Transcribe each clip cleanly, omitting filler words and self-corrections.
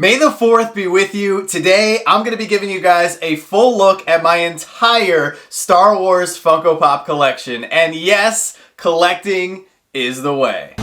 May the 4th be with you. Today, I'm going to be giving you guys a full look at my entire Star Wars Funko Pop collection. And yes, collecting is the way.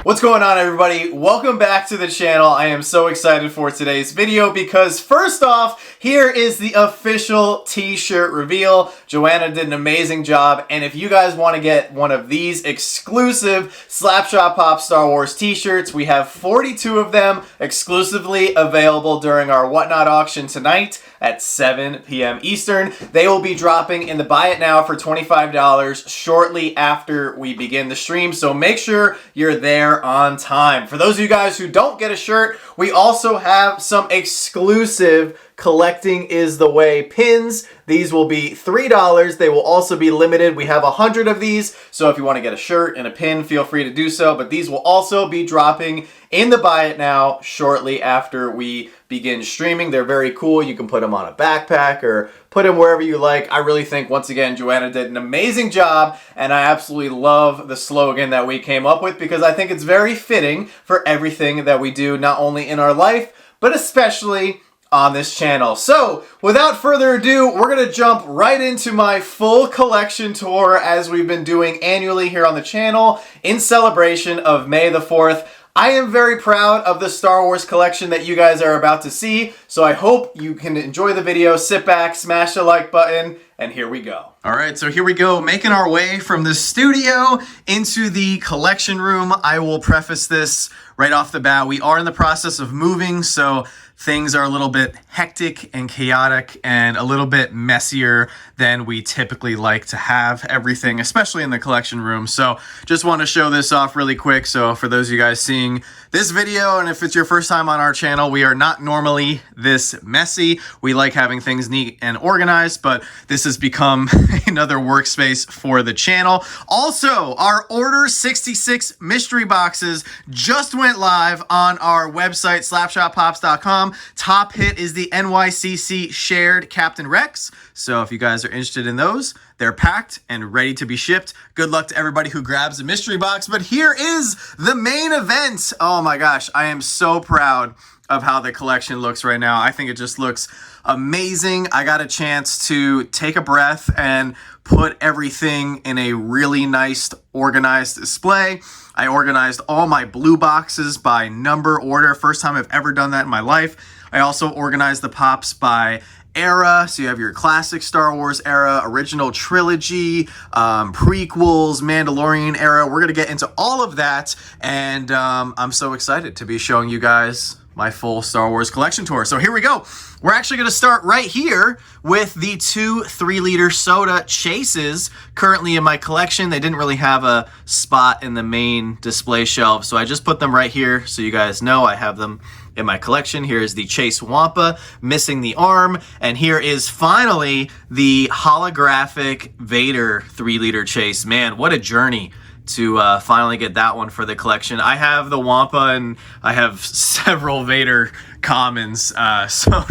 What's going on, everybody? Welcome back to the channel. I am so excited for today's video because first off, here is the official t-shirt reveal. Joanna did an amazing job, and if you guys want to get one of these exclusive Slapshotpops Star Wars t-shirts, we have 42 of them exclusively available during our Whatnot auction tonight at 7 p.m. Eastern. They will be dropping in the Buy It Now for $25 shortly after we begin the stream, so make sure you're there on time. For those of you guys who don't get a shirt, we also have some exclusive Collecting is the Way pins. These will be $3. They will also be limited. We have 100 of these, so if you want to get a shirt and a pin, feel free to do so, but these will also be dropping in the Buy It Now shortly after we begin streaming. They're very cool. You can put them on a backpack or put them wherever you like. I really think, once again, Joanna did an amazing job, and I absolutely love the slogan that we came up with because I think it's very fitting for everything that we do, not only in our life, but especially on this channel. So, without further ado, we're going to jump right into my full collection tour as we've been doing annually here on the channel in celebration of May the 4th. I am very proud of the Star Wars collection that you guys are about to see, so I hope you can enjoy the video. Sit back, smash the like button, and here we go. All right, so here we go, making our way from the studio into the collection room. I will preface this right off the bat. We are in the process of moving, so things are a little bit hectic and chaotic and a little bit messier than we typically like to have everything, especially in the collection room. So just want to show this off really quick. So for those of you guys seeing this video, and if it's your first time on our channel, we are not normally this messy. We like having things neat and organized, but this has become another workspace for the channel. Also, our Order 66 mystery boxes just went live on our website, slapshotpops.com. Top hit is the NYCC shared Captain Rex. So if you guys are interested in those, they're packed and ready to be shipped. Good luck to everybody who grabs a mystery box. But here is the main event. Oh my gosh, I am so proud of how the collection looks right now. I think it just looks amazing. I got a chance to take a breath and put everything in a really nice organized display. I organized all my blue boxes by number order. First time I've ever done that in my life. I also organized the pops by era. So you have your classic Star Wars era, original trilogy, prequels, Mandalorian era. We're going to get into all of that. And I'm so excited to be showing you guys my full Star Wars collection tour. So here we go. We're actually going to start right here with the 2 3-liter soda chases currently in my collection. They didn't really have a spot in the main display shelf, so I just put them right here so you guys know I have them in my collection. Here is the Chase Wampa, missing the arm, and here is finally the holographic Vader 3-liter chase. Man, what a journey to finally get that one for the collection. I have the Wampa and I have several Vader commons, so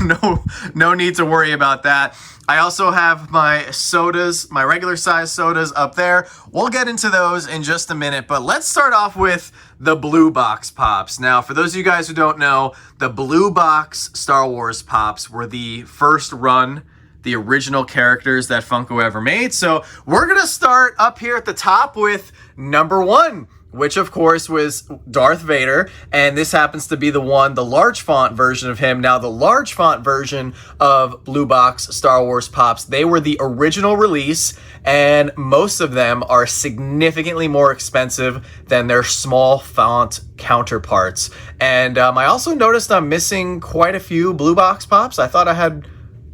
no need to worry about that. I also have my sodas, my regular size sodas up there. We'll get into those in just a minute, but let's start off with the blue box pops. Now, for those of you guys who don't know, the blue box Star Wars pops were the first run, the original characters that Funko ever made. So we're gonna start up here at the top with number 1, which of course was Darth Vader, and this happens to be the large font version of him. Now, the large font version of blue box Star Wars pops, they were the original release, and most of them are significantly more expensive than their small font counterparts. And I also noticed I'm missing quite a few blue box pops. I thought I had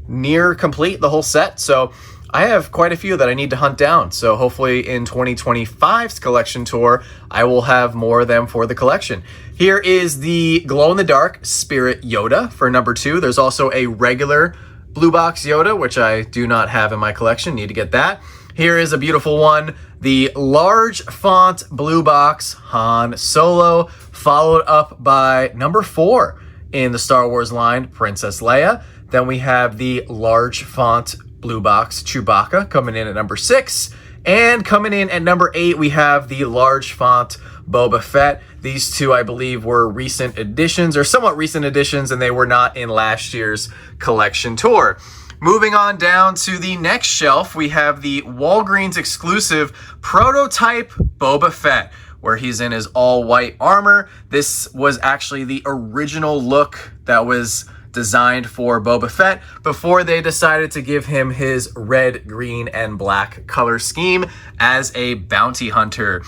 near complete the whole set, so I have quite a few that I need to hunt down. So hopefully in 2025's collection tour, I will have more of them for the collection. Here is the glow-in-the-dark Spirit Yoda for number 2. There's also a regular blue box Yoda, which I do not have in my collection. Need to get that. Here is a beautiful one, the large font blue box Han Solo, followed up by number 4 in the Star Wars line, Princess Leia. Then we have the large font blue box Chewbacca coming in at number 6. And coming in at number 8, we have the large font Boba Fett. These two, I believe, were recent additions, or somewhat recent additions, and they were not in last year's collection tour. Moving on down to the next shelf, we have the Walgreens exclusive prototype Boba Fett, where he's in his all-white armor. This was actually the original look that was designed for Boba Fett before they decided to give him his red, green, and black color scheme as a bounty hunter.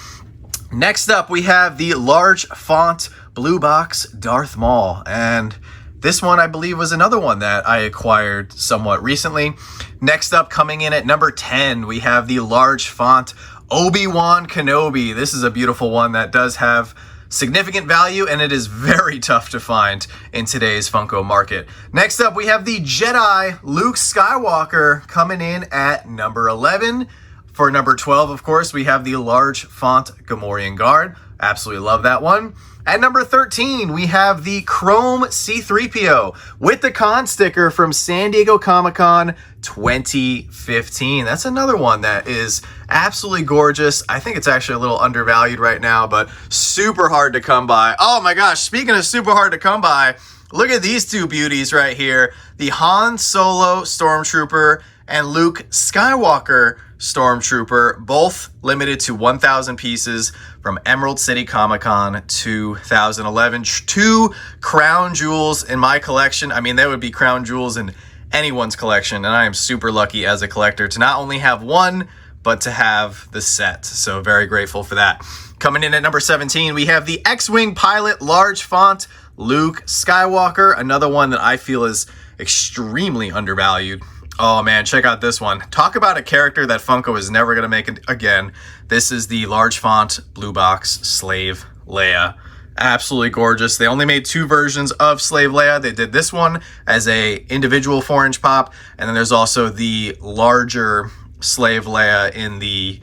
Next up, we have the large font blue box Darth Maul, and this one, I believe, was another one that I acquired somewhat recently. Next up, coming in at number 10, we have the large font Obi-Wan Kenobi. This is a beautiful one that does have significant value, and it is very tough to find in today's Funko market. Next up, we have the Jedi Luke Skywalker coming in at number 11. For number 12, of course, we have the large font Gamorrean Guard. Absolutely love that one. At number 13, we have the Chrome C-3PO with the con sticker from San Diego Comic-Con 2015. That's another one that is absolutely gorgeous. I think it's actually a little undervalued right now, but super hard to come by. Oh my gosh, speaking of super hard to come by, look at these two beauties right here. The Han Solo Stormtrooper and Luke Skywalker Stormtrooper, both limited to 1,000 pieces from Emerald City Comic-Con 2011. Two crown jewels in my collection. I mean, there would be crown jewels in anyone's collection, and I am super lucky as a collector to not only have one, but to have the set. So very grateful for that. Coming in at number 17, we have the X-Wing Pilot large font Luke Skywalker, another one that I feel is extremely undervalued. Oh man, check out this one. Talk about a character that Funko is never going to make again. This is the large font blue box Slave Leia. Absolutely gorgeous. They only made two versions of Slave Leia. They did this one as a individual 4-inch pop, and then there's also the larger Slave Leia in the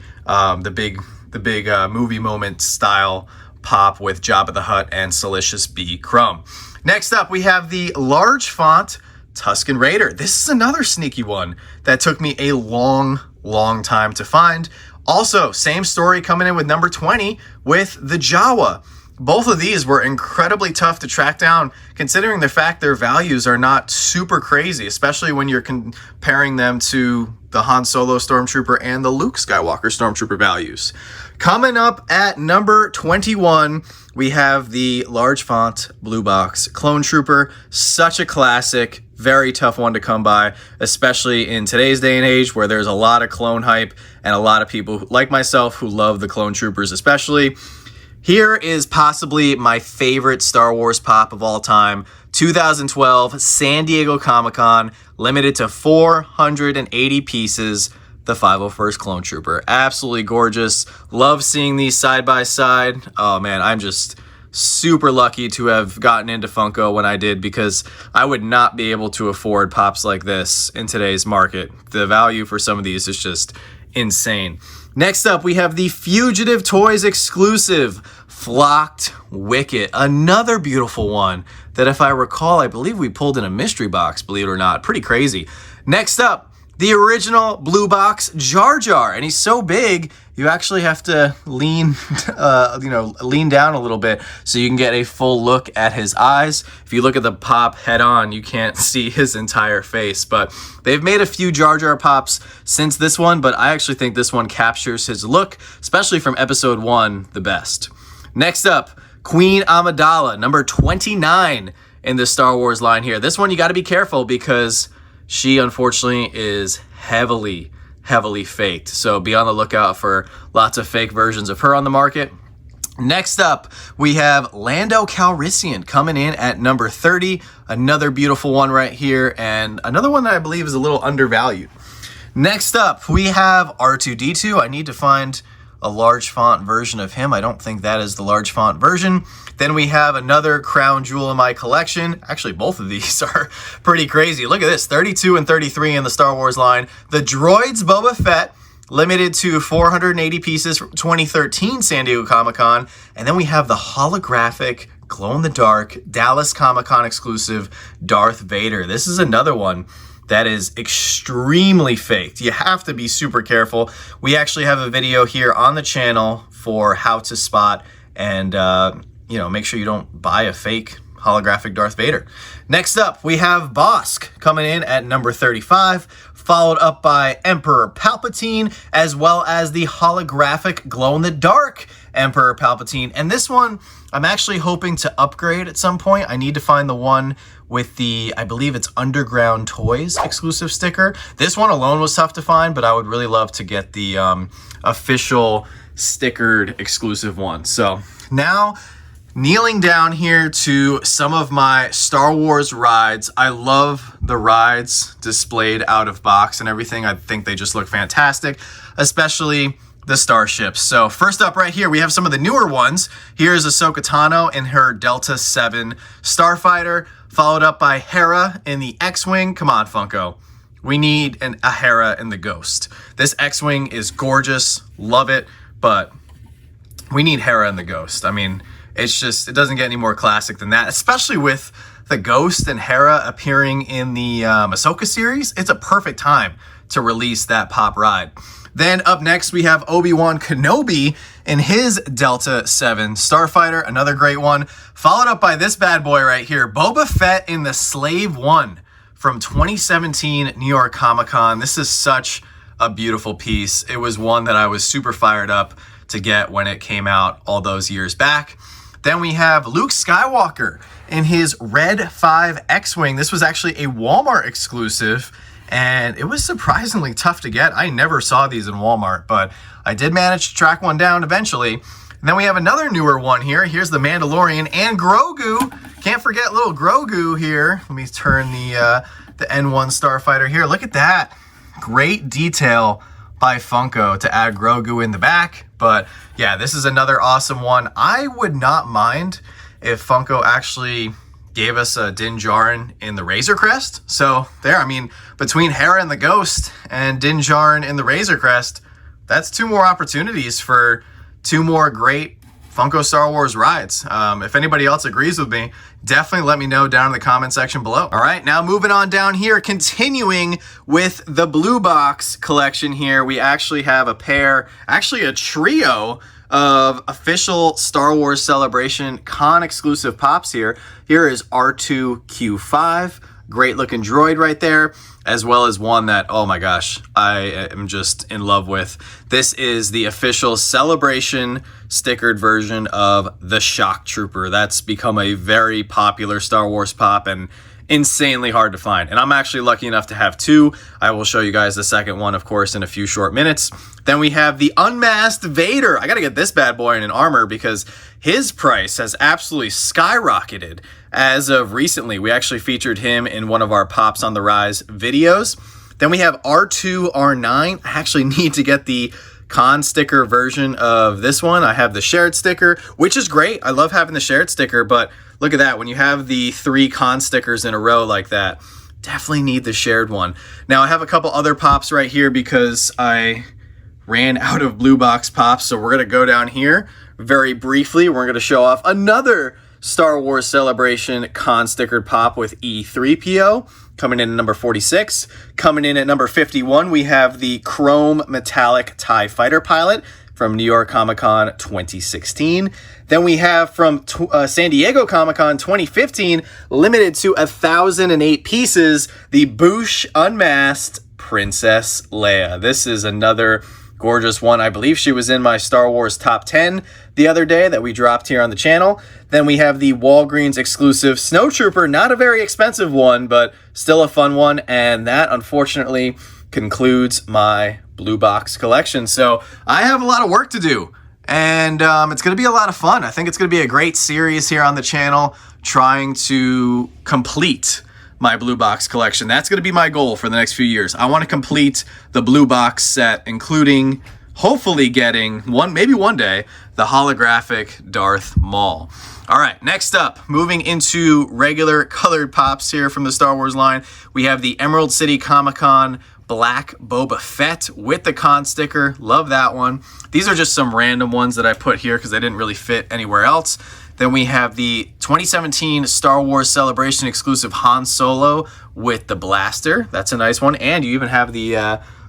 big movie moment style pop with Jabba the Hutt and Salicious B. Crumb. Next up, we have the large font Tusken Raider. This is another sneaky one that took me a long time to find. Also, same story coming in with number 20 with the Jawa. Both of these were incredibly tough to track down, considering the fact their values are not super crazy, especially when you're comparing them to the Han Solo Stormtrooper and the Luke Skywalker Stormtrooper values. Coming up at number 21, we have the large font blue box Clone Trooper. Such a classic, very tough one to come by, especially in today's day and age where there's a lot of clone hype and a lot of people like myself who love the Clone Troopers especially. Here is possibly my favorite Star Wars pop of all time. 2012 San Diego Comic-Con, limited to 480 pieces, the 501st Clone Trooper. Absolutely gorgeous. Love seeing these side by side. Oh man, I'm just super lucky to have gotten into Funko when I did, because I would not be able to afford pops like this in today's market. The value for some of these is just insane. Next up, we have the Fugitive Toys exclusive Flocked Wicket. Another beautiful one that, if I recall, I believe we pulled in a mystery box, believe it or not. Pretty crazy. Next up, the original blue box Jar Jar, and he's so big you actually have to lean down a little bit so you can get a full look at his eyes. If you look at the pop head on, you can't see his entire face, but they've made a few Jar Jar pops since this one, but I actually think this one captures his look, especially from episode 1, the best. Next up, Queen Amidala, number 29 in the Star Wars line here. This one you got to be careful because she unfortunately is heavily faked. So be on the lookout for lots of fake versions of her on the market. Next up, we have Lando Calrissian coming in at number 30. Another beautiful one right here, and another one that I believe is a little undervalued. Next up, we have R2-D2. I need to find a large font version of him. I don't think that is the large font version. Then we have another crown jewel in my collection. Actually, both of these are pretty crazy. Look at this, 32 and 33 in the Star Wars line. The Droids Boba Fett, limited to 480 pieces from 2013 San Diego Comic-Con. And then we have the holographic, glow-in-the-dark, Dallas Comic-Con exclusive Darth Vader. This is another one that is extremely faked. You have to be super careful. We actually have a video here on the channel for how to spot and you know, make sure you don't buy a fake holographic Darth Vader. Next up, we have Bosk coming in at number 35, followed up by Emperor Palpatine, as well as the holographic glow-in-the-dark Emperor Palpatine. And this one, I'm actually hoping to upgrade at some point. I need to find the one with the, I believe it's Underground Toys exclusive sticker. This one alone was tough to find, but I would really love to get the official stickered exclusive one. So now, kneeling down here to some of my Star Wars rides. I love the rides displayed out of box and everything. I think they just look fantastic, especially the starships. So first up right here, we have some of the newer ones. Here's Ahsoka Tano in her Delta 7 Starfighter, followed up by Hera in the X-Wing. Come on, Funko. We need a Hera in the Ghost. This X-Wing is gorgeous, love it, but we need Hera in the Ghost. I mean, it's just, it doesn't get any more classic than that, especially with the Ghost and Hera appearing in the Ahsoka series. It's a perfect time to release that pop ride. Then up next, we have Obi-Wan Kenobi in his Delta 7 Starfighter, another great one, followed up by this bad boy right here, Boba Fett in the Slave One from 2017 New York Comic-Con. This is such a beautiful piece. It was one that I was super fired up to get when it came out all those years back. Then we have Luke Skywalker in his Red 5 X-Wing. This was actually a Walmart exclusive, and it was surprisingly tough to get. I never saw these in Walmart, but I did manage to track one down eventually. And then we have another newer one here. Here's the Mandalorian and Grogu. Can't forget little Grogu here. Let me turn the N1 Starfighter here. Look at that. Great detail by Funko to add Grogu in the back. But yeah, this is another awesome one. I would not mind if Funko actually gave us a Din Djarin in the Razor Crest. So there, I mean, between Hera and the Ghost and Din Djarin in the Razor Crest, that's two more opportunities for two more great Funko Star Wars rides. If anybody else agrees with me, definitely let me know down in the comment section below. All right, now moving on down here, continuing with the Blue Box collection here, we actually have a pair, actually a trio of official Star Wars Celebration con exclusive pops here. Here is R2-Q5, great looking droid right there, as well as one that, oh my gosh, I am just in love with. This is the official Celebration stickered version of the Shock Trooper. That's become a very popular Star Wars pop and insanely hard to find. And I'm actually lucky enough to have two. I will show you guys the second one, of course, in a few short minutes. Then we have the Unmasked Vader. I gotta get this bad boy in an armor because his price has absolutely skyrocketed as of recently. We actually featured him in one of our Pops on the Rise videos. Then we have R2, R9. I actually need to get the con sticker version of this one. I have the shared sticker, which is great. I love having the shared sticker, but look at that. When you have the 3 con stickers in a row like that, definitely need the shared one. Now I have a couple other pops right here because I ran out of Blue Box pops. So we're gonna go down here very briefly. We're gonna show off another Star Wars Celebration con stickered pop with E3PO coming in at number 46. Coming in at number 51, we have the Chrome Metallic TIE Fighter Pilot from New York Comic-Con 2016. Then we have from San Diego Comic-Con 2015, limited to 1,008 pieces, the Boushh Unmasked Princess Leia. This is another gorgeous one. I believe she was in my Star Wars top 10 the other day that we dropped here on the channel. Then we have the Walgreens exclusive Snowtrooper, not a very expensive one, but still a fun one. And that unfortunately concludes my Blue Box collection. So I have a lot of work to do, and it's going to be a lot of fun. I think it's going to be a great series here on the channel, trying to complete my Blue Box collection. That's going to be my goal for the next few years. I want to complete the Blue Box set, including hopefully getting maybe one day, the holographic Darth Maul. All right, next up, moving into regular colored pops here from the Star Wars line, we have the Emerald City Comic-Con Black Boba Fett with the con sticker. Love that one. These are just some random ones that I put here because they didn't really fit anywhere else. Then we have the 2017 Star Wars Celebration exclusive Han Solo with the blaster. That's a nice one. And you even have the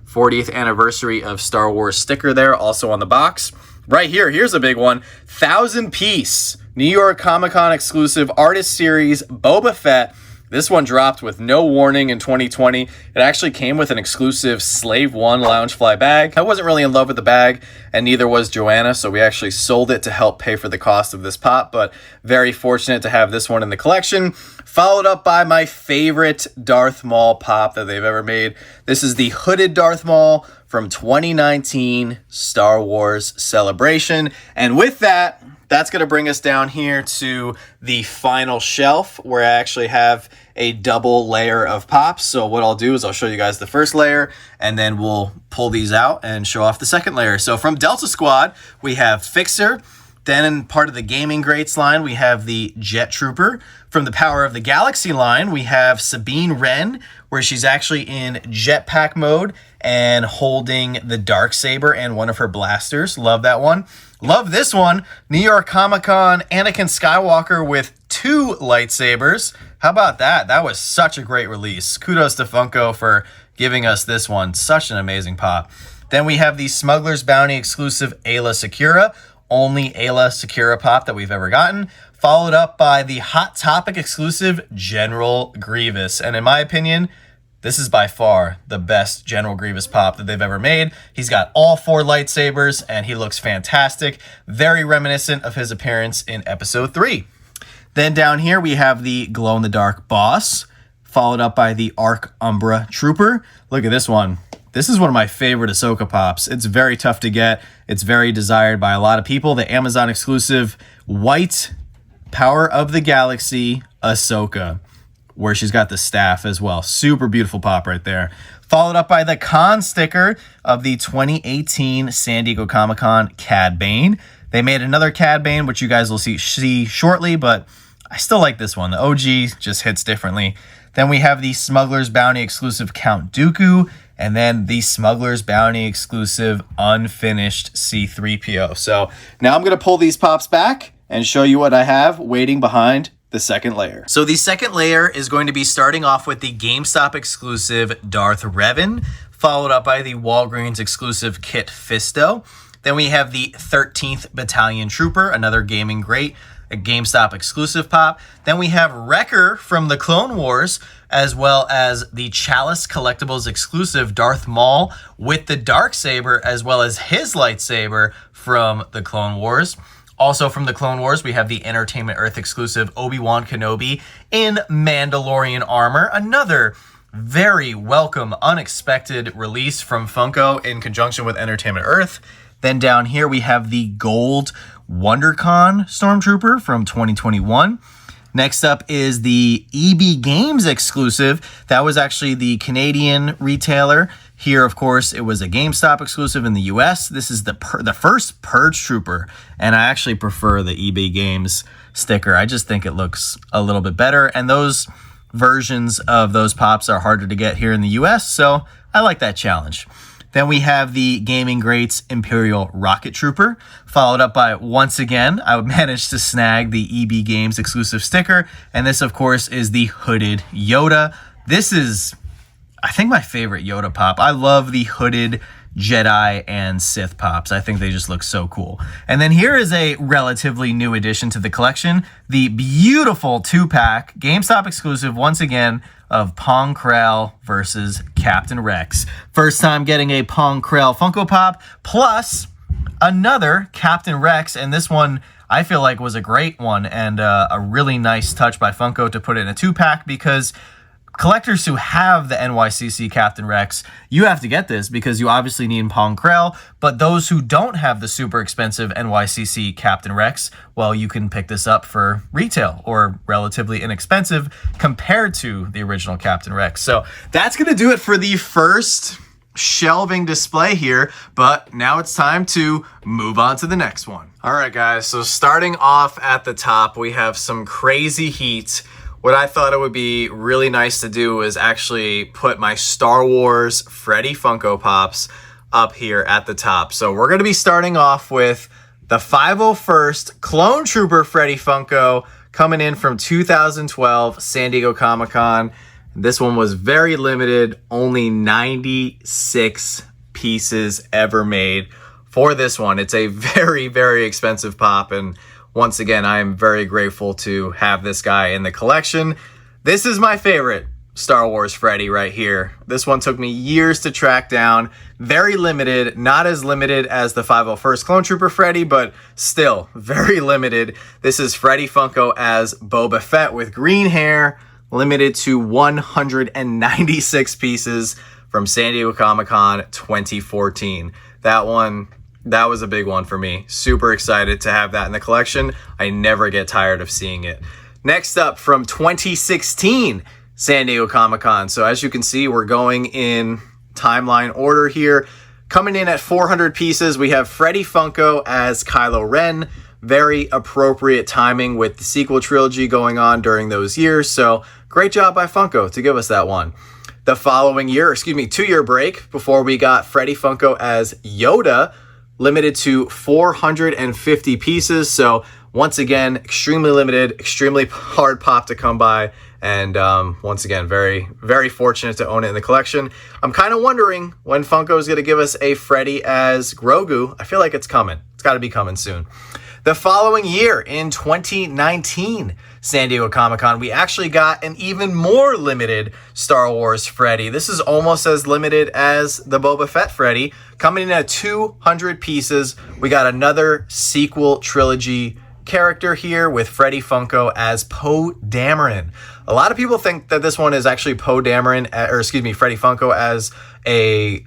40th anniversary of Star Wars sticker there also on the box. right here, here's a big one. 1,000-piece New York Comic-Con exclusive artist series Boba Fett. This one dropped with no warning in 2020. It actually came with an exclusive Slave One Loungefly bag. I wasn't really in love with the bag, and neither was Joanna, so we actually sold it to help pay for the cost of this pop, but very fortunate to have this one in the collection. Followed up by my favorite Darth Maul pop that they've ever made. This is the hooded Darth Maul from 2019 Star Wars Celebration. And with that, that's going to bring us down here to the final shelf where I actually have a double layer of pops. So what I'll do is I'll show you guys the first layer and then we'll pull these out and show off the second layer. So from Delta Squad, we have Fixer. Then in part of the Gaming Greats line, we have the Jet Trooper. From the Power of the Galaxy line, we have Sabine Wren, where she's actually in jetpack mode and holding the Darksaber and one of her blasters. Love that one. Love this one. New York Comic-Con Anakin Skywalker with 2 lightsabers. How about that? That was such a great release. Kudos to Funko for giving us this one. Such an amazing pop. Then we have the Smuggler's Bounty exclusive Ayla Secura. Only Ayla Secura pop that we've ever gotten, followed up by the Hot Topic exclusive General Grievous. And in my opinion, this is by far the best General Grievous pop that they've ever made. He's got all 4 lightsabers and he looks fantastic. Very reminiscent of his appearance in episode 3. Then down here we have the glow-in-the-dark boss, followed up by the Arc Umbra Trooper. Look at this one. This is one of my favorite Ahsoka pops. It's very tough to get. It's very desired by a lot of people. The Amazon exclusive white Power of the Galaxy Ahsoka, where she's got the staff as well. Super beautiful pop right there. Followed up by the con sticker of the 2018 San Diego Comic-Con Cad Bane. They made another Cad Bane, which you guys will see shortly, but I still like this one. The OG just hits differently. Then we have the Smuggler's Bounty exclusive Count Dooku, and then the Smuggler's Bounty exclusive unfinished C-3PO. So now I'm going to pull these pops back and show you what I have waiting behind the second layer. So the second layer is going to be starting off with the GameStop exclusive Darth Revan, followed up by the Walgreens exclusive Kit Fisto. Then we have the 13th Battalion Trooper, another gaming great, a GameStop exclusive pop. Then we have Wrecker from the Clone Wars, as well as the Chalice Collectibles exclusive Darth Maul with the Darksaber, as well as his lightsaber from the Clone Wars. Also from the Clone Wars, we have the Entertainment Earth exclusive Obi-Wan Kenobi in Mandalorian armor. Another very welcome, unexpected release from Funko in conjunction with Entertainment Earth. Then down here, we have the gold WonderCon Stormtrooper from 2021. Next up is the EB Games exclusive. That was actually the Canadian retailer. Here, of course, it was a GameStop exclusive in the US. This is the first Purge Trooper, and I actually prefer the EB Games sticker. I just think it looks a little bit better, and those versions of those pops are harder to get here in the US, so I like that challenge. Then we have the Gaming Greats Imperial Rocket Trooper, followed up by, once again, I managed to snag the EB Games exclusive sticker, and this, of course, is the hooded Yoda. This is, I think, my favorite Yoda pop. I love the hooded Jedi and Sith pops. I think they just look so cool. And then here is a relatively new addition to the collection, the beautiful 2-pack, GameStop exclusive, once again, of Pong Krell versus Captain Rex. First time getting a Pong Krell Funko Pop, plus another Captain Rex, and this one I feel like was a great one and a really nice touch by Funko to put it in a 2-pack, because collectors who have the NYCC Captain Rex, you have to get this because you obviously need Pong Krell, but those who don't have the super expensive NYCC Captain Rex, well, you can pick this up for retail or relatively inexpensive compared to the original Captain Rex. So that's going to do it for the first shelving display here, but now it's time to move on to the next one. All right, guys, so starting off at the top, we have some crazy heat. What I thought it would be really nice to do is actually put my Star Wars Freddy Funko Pops up here at the top. So we're going to be starting off with the 501st Clone Trooper Freddy Funko coming in from 2012 San Diego Comic-Con. This one was very limited, only 96 pieces ever made for this one. It's a very, very expensive pop, and once again, I am very grateful to have this guy in the collection. This is my favorite Star Wars Freddy right here. This one took me years to track down. Very limited, not as limited as the 501st Clone Trooper Freddy, but still very limited. This is Freddy Funko as Boba Fett with green hair, limited to 196 pieces from San Diego Comic-Con 2014. That was a big one for me. Super excited to have that in the collection. I never get tired of seeing it. Next up, from 2016, San Diego Comic-Con. So as you can see, we're going in timeline order here. Coming in at 400 pieces, we have Freddy Funko as Kylo Ren. Very appropriate timing with the sequel trilogy going on during those years. So great job by Funko to give us that one. The following year, 2-year break before we got Freddy Funko as Yoda, limited to 450 pieces. So once again, extremely limited, extremely hard pop to come by. And once again, very, very fortunate to own it in the collection. I'm kind of wondering when Funko is going to give us a Freddy as Grogu. I feel like it's coming. It's got to be coming soon. The following year, in 2019, San Diego Comic-Con, we actually got an even more limited Star Wars Freddy. This is almost as limited as the Boba Fett Freddy. Coming in at 200 pieces, we got another sequel trilogy character here with Freddy Funko as Poe Dameron. A lot of people think that this one is actually Freddy Funko as a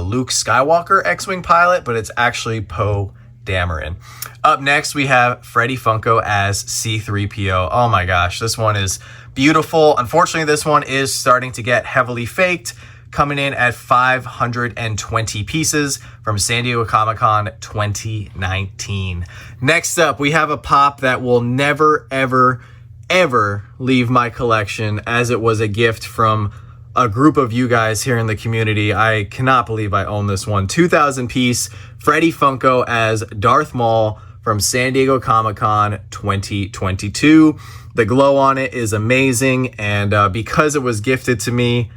Luke Skywalker X-Wing pilot, but it's actually Poe Dameron. Up next, we have Freddy Funko as C-3PO. Oh my gosh, this one is beautiful. Unfortunately, this one is starting to get heavily faked, coming in at 520 pieces from San Diego Comic-Con 2019. Next up, we have a pop that will never, ever, ever leave my collection, as it was a gift from a group of you guys here in the community. I cannot believe I own this one. 2,000 piece Freddy Funko as Darth Maul from San Diego Comic-Con 2022. The glow on it is amazing, and because it was gifted to me,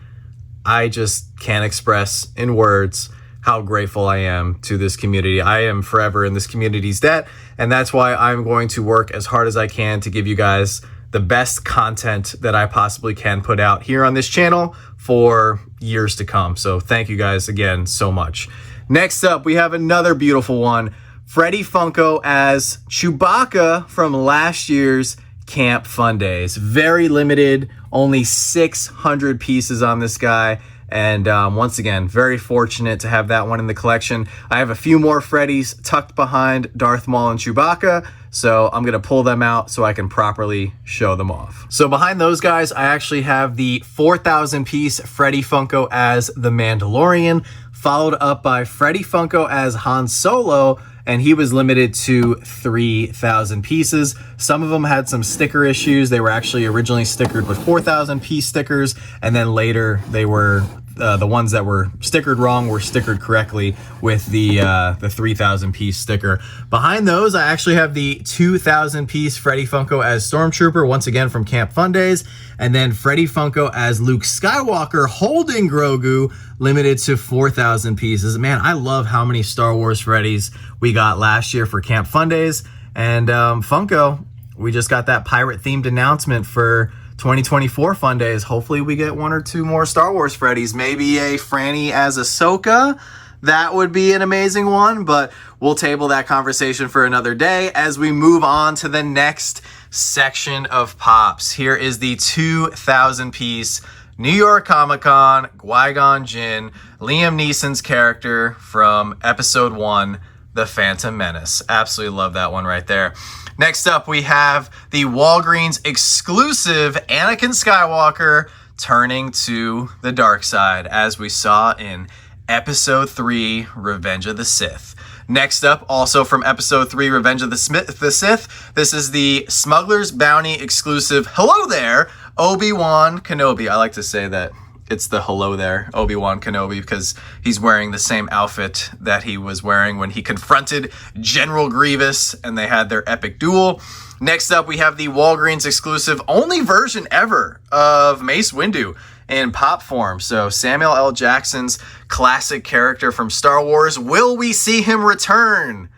I just can't express in words how grateful I am to this community. I am forever in this community's debt, and that's why I'm going to work as hard as I can to give you guys the best content that I possibly can put out here on this channel for years to come. So thank you guys again so much. Next up, we have another beautiful one. Freddy Funko as Chewbacca from last year's Camp Fun Days. Very limited, only 600 pieces on this guy. And once again, very fortunate to have that one in the collection. I have a few more Freddys tucked behind Darth Maul and Chewbacca, so I'm going to pull them out so I can properly show them off. So behind those guys, I actually have the 4,000 piece Freddy Funko as the Mandalorian, followed up by Freddy Funko as Han Solo, and he was limited to 3,000 pieces. Some of them had some sticker issues. They were actually originally stickered with 4,000 piece stickers, and then later they were the ones that were stickered wrong were stickered correctly with the 3,000 piece sticker. Behind those, I actually have the 2,000 piece Freddy Funko as Stormtrooper, once again from Camp Fun Days, and then Freddy Funko as Luke Skywalker holding Grogu, limited to 4,000 pieces. Man, I love how many Star Wars Freddys we got last year for Camp Fun Days. And Funko, we just got that pirate-themed announcement for 2024 Fun Days. Hopefully we get one or two more Star Wars Freddys. Maybe a Franny as Ahsoka. That would be an amazing one, but we'll table that conversation for another day as we move on to the next section of pops. Here is the 2,000 piece New York Comic-Con Qui-Gon Jinn, Liam Neeson's character from Episode 1, The Phantom Menace. Absolutely love that one right there. Next up, we have the Walgreens exclusive Anakin Skywalker turning to the dark side, as we saw in Episode 3, Revenge of the Sith. Next up, also from Episode 3, Revenge of the Sith, this is the Smuggler's Bounty exclusive Hello There, Obi-Wan Kenobi. I like to say that it's the Hello There, Obi-Wan Kenobi, because he's wearing the same outfit that he was wearing when he confronted General Grievous and they had their epic duel. Next up, we have the Walgreens exclusive only version ever of Mace Windu in pop form. So Samuel L. Jackson's classic character from Star Wars, will we see him return?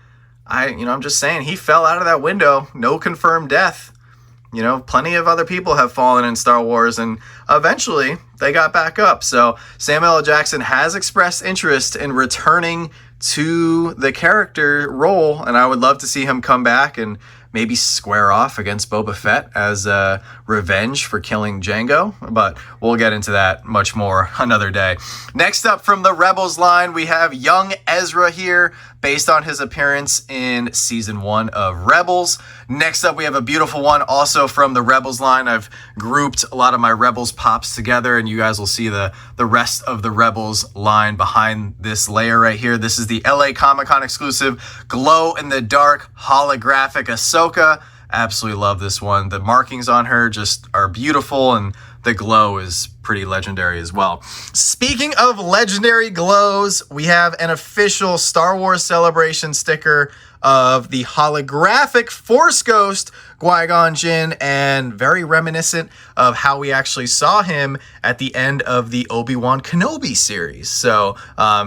I'm just saying, he fell out of that window. No confirmed death. Plenty of other people have fallen in Star Wars, and eventually they got back up. So Samuel L. Jackson has expressed interest in returning to the character role, and I would love to see him come back and maybe square off against Boba Fett as revenge for killing Jango, but we'll get into that much more another day. Next up from the Rebels line, we have young Ezra here, based on his appearance in Season 1 of Rebels. Next up, we have a beautiful one also from the Rebels line. I've grouped a lot of my Rebels pops together, and you guys will see the rest of the Rebels line behind this layer right here. This is the LA Comic-Con exclusive glow-in-the-dark holographic Ahsoka. Absolutely love this one. The markings on her just are beautiful, and the glow is pretty legendary as well. Speaking of legendary glows, we have an official Star Wars Celebration sticker of the holographic Force Ghost Qui-Gon Jinn, and very reminiscent of how we actually saw him at the end of the Obi-Wan Kenobi series. So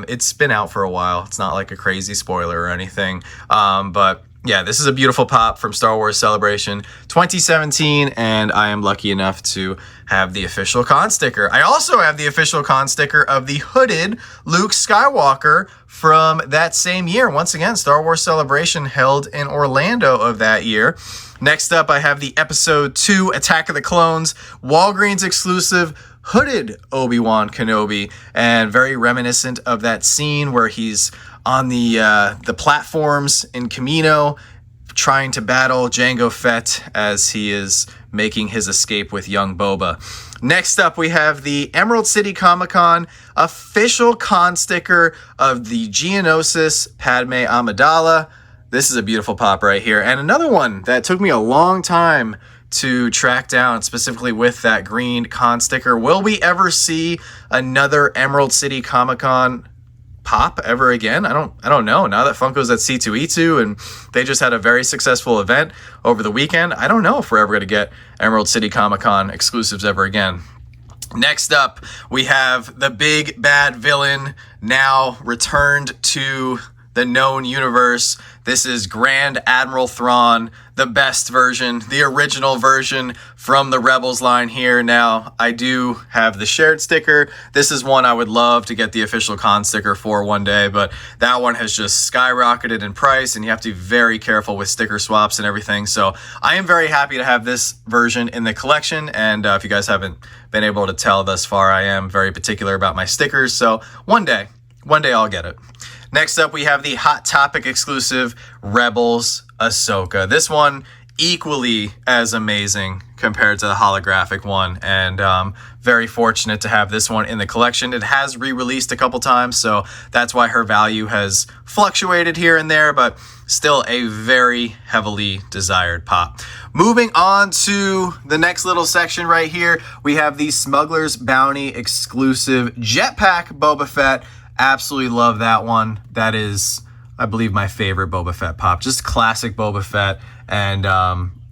it's been out for a while. It's not like a crazy spoiler or anything, but yeah, this is a beautiful pop from Star Wars Celebration 2017, and I am lucky enough to have the official con sticker. I also have the official con sticker of the hooded Luke Skywalker from that same year. Once again, Star Wars Celebration held in Orlando of that year. Next up, I have the Episode 2 Attack of the Clones Walgreens exclusive hooded Obi-Wan Kenobi, and very reminiscent of that scene where he's on the platforms in Kamino trying to battle Jango Fett as he is making his escape with young Boba. Next up, we have the Emerald City Comic-Con official con sticker of the Geonosis Padme Amidala. This is a beautiful pop right here, and another one that took me a long time to track down, specifically with that green con sticker. Will we ever see another Emerald City Comic-Con pop ever again? I don't know. Now that Funko's at C2E2 and they just had a very successful event over the weekend, I don't know if we're ever going to get Emerald City Comic-Con exclusives ever again. Next up, we have the big bad villain now returned to the known universe. This is Grand Admiral Thrawn, the best version, the original version from the Rebels line here. Now, I do have the shared sticker. This is one I would love to get the official con sticker for one day, but that one has just skyrocketed in price, and you have to be very careful with sticker swaps and everything. So I am very happy to have this version in the collection, and if you guys haven't been able to tell thus far, I am very particular about my stickers, so one day I'll get it. Next up, we have the Hot Topic exclusive Rebels Ahsoka. This one equally as amazing compared to the holographic one, and very fortunate to have this one in the collection. It has re-released a couple times, so that's why her value has fluctuated here and there, but still a very heavily desired pop. Moving on to the next little section right here, we have the Smuggler's Bounty exclusive Jetpack Boba Fett. Absolutely love that one. That is, I believe, my favorite Boba Fett pop. Just classic Boba Fett, and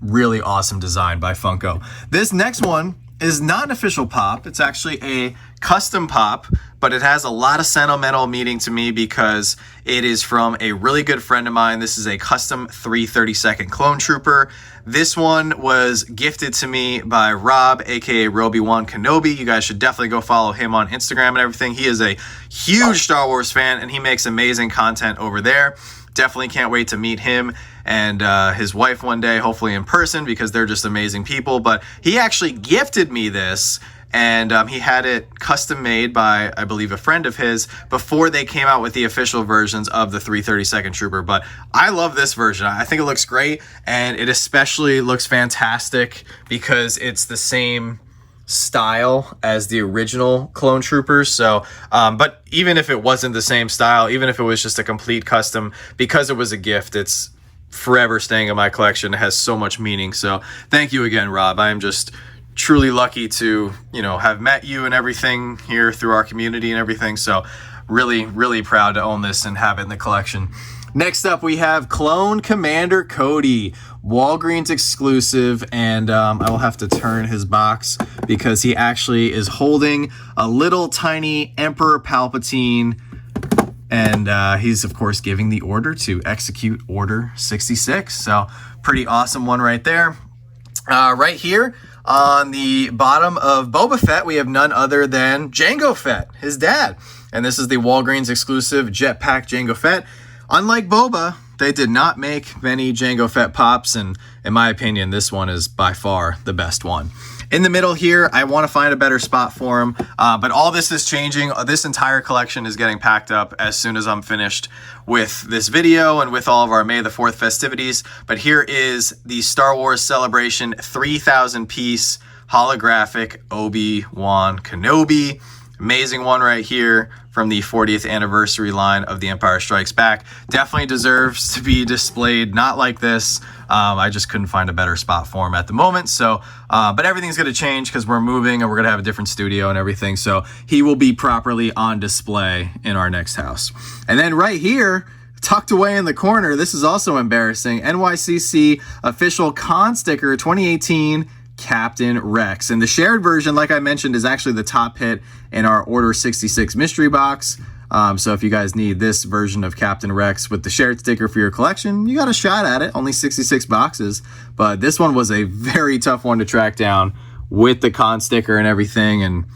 really awesome design by Funko. This next one is not an official pop. It's actually a custom pop, but it has a lot of sentimental meaning to me because it is from a really good friend of mine. This is a custom 332nd Clone Trooper. This one was gifted to me by Rob, aka Obi-Wan Kenobi. You guys should definitely go follow him on Instagram and everything. He is a huge Star Wars fan, and he makes amazing content over there. Definitely can't wait to meet him and his wife one day, hopefully in person, because they're just amazing people. But he actually gifted me this, and he had it custom made by, I believe, a friend of his before they came out with the official versions of the 332nd Trooper. But I love this version. I think it looks great, and it especially looks fantastic because it's the same style as the original Clone Troopers. So but even if it wasn't the same style, even if it was just a complete custom, because it was a gift, it's forever staying in my collection. It has so much meaning. So thank you again, Rob. I am just truly lucky to, have met you and everything here through our community and everything. So really proud to own this and have it in the collection. Next up, we have Clone Commander Cody Walgreens exclusive, and I will have to turn his box because he actually is holding a little tiny Emperor Palpatine, and he's of course giving the order to execute Order 66. So pretty awesome one right there. Right here on the bottom of Boba Fett, we have none other than Jango Fett, his dad. And this is the Walgreens exclusive Jetpack Jango Fett. Unlike Boba, they did not make many Jango Fett pops, and in my opinion, this one is by far the best one. In the middle here, I want to find a better spot for him, but all this is changing. This entire collection is getting packed up as soon as I'm finished with this video and with all of our May the 4th festivities. But here is the Star Wars Celebration 3,000 piece holographic Obi-Wan Kenobi. Amazing one right here from the 40th anniversary line of The Empire Strikes Back. Definitely deserves to be displayed, not like this. I just couldn't find a better spot for him at the moment. So, but everything's going to change because we're moving and we're going to have a different studio and everything. So he will be properly on display in our next house. And then right here, tucked away in the corner, this is also embarrassing, NYCC official con sticker 2018 Captain Rex. And the shared version, like I mentioned, is actually the top hit in our Order 66 mystery box. So if you guys need this version of Captain Rex with the shared sticker for your collection, you got a shot at it. Only 66 boxes. But this one was a very tough one to track down with the con sticker and everything. And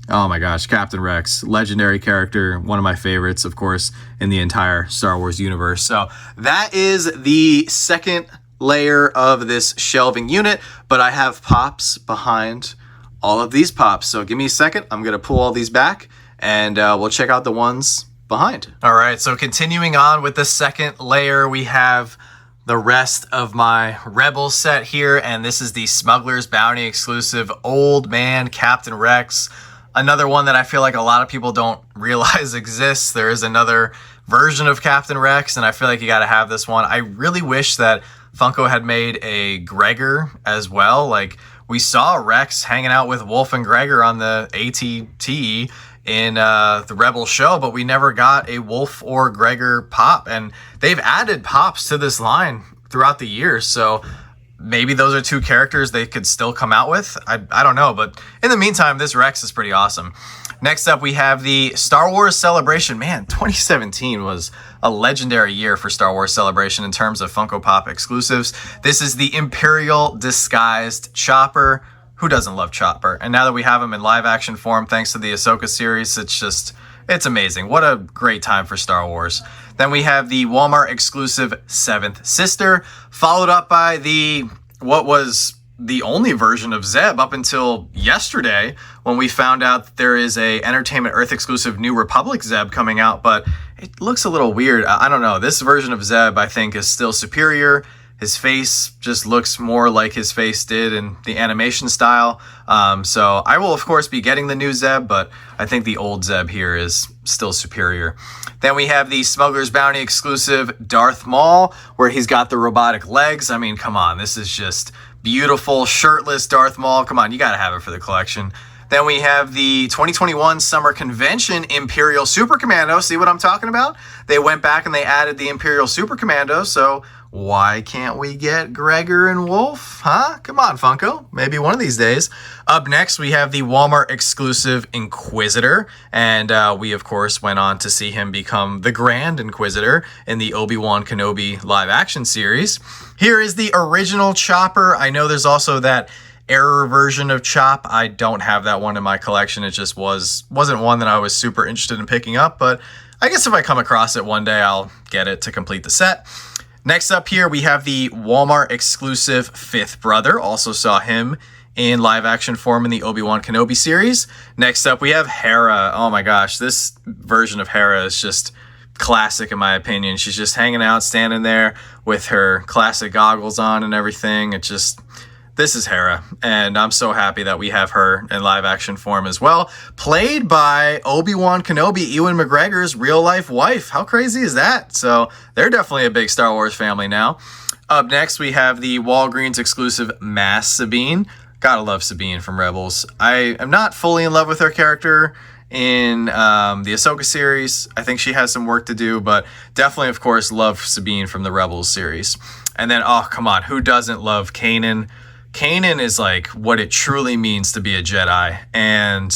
oh my gosh, Captain Rex, legendary character, one of my favorites, of course, in the entire Star Wars universe. So that is the second layer of this shelving unit, but I have pops behind all of these pops. So give me a second. I'm going to pull all these back and we'll check out the ones behind. All right, so continuing on with the second layer, we have the rest of my Rebel set here, and this is the Smuggler's Bounty exclusive Old Man Captain Rex. Another one that I feel like a lot of people don't realize exists. There is another version of Captain Rex, and I feel like you got to have this one. I really wish that Funko had made a Gregor as well. Like, we saw Rex hanging out with Wolf and Gregor on the ATT in the Rebel show, but we never got a Wolf or Gregor pop. And they've added pops to this line throughout the years, so maybe those are two characters they could still come out with. I don't know, but in the meantime, this Rex is pretty awesome. Next up, we have the Star Wars Celebration. Man, 2017 was a legendary year for Star Wars Celebration in terms of Funko Pop exclusives. This is the Imperial Disguised Chopper. Who doesn't love Chopper? And now that we have him in live action form, thanks to the Ahsoka series, it's amazing. What a great time for Star Wars. Then we have the Walmart exclusive Seventh Sister, followed up by what was the only version of Zeb up until yesterday, when we found out that there is a Entertainment Earth exclusive New Republic Zeb coming out, but it looks a little weird. I don't know. This version of Zeb, I think, is still superior. His face just looks more like his face did in the animation style. So I will, of course, be getting the new Zeb, but I think the old Zeb here is still superior. Then we have the Smuggler's Bounty exclusive Darth Maul, where he's got the robotic legs. I mean, come on, this is just beautiful, shirtless Darth Maul. Come on, you got to have it for the collection. Then we have the 2021 Summer Convention Imperial Super Commando. See what I'm talking about? They went back and they added the Imperial Super Commando, so why can't we get Gregor and Wolf? Huh? Come on, Funko. Maybe one of these days. Up next, we have the Walmart exclusive Inquisitor. And we, of course, went on to see him become the Grand Inquisitor in the Obi-Wan Kenobi live action series. Here is the original Chopper. I know there's also that error version of Chop. I don't have that one in my collection. It just wasn't one that I was super interested in picking up. But I guess if I come across it one day, I'll get it to complete the set. Next up here, we have the Walmart exclusive Fifth Brother. Also saw him in live action form in the Obi-Wan Kenobi series. Next up, we have Hera. Oh my gosh, this version of Hera is just classic in my opinion. She's just hanging out, standing there with her classic goggles on and everything. This is Hera, and I'm so happy that we have her in live action form as well. Played by Obi-Wan Kenobi, Ewan McGregor's real life wife. How crazy is that? So they're definitely a big Star Wars family now. Up next, we have the Walgreens exclusive Mass Sabine. Gotta love Sabine from Rebels. I am not fully in love with her character in the Ahsoka series. I think she has some work to do, but definitely, of course, love Sabine from the Rebels series. And then, oh, come on, who doesn't love Kanan? Kanan is like what it truly means to be a Jedi, and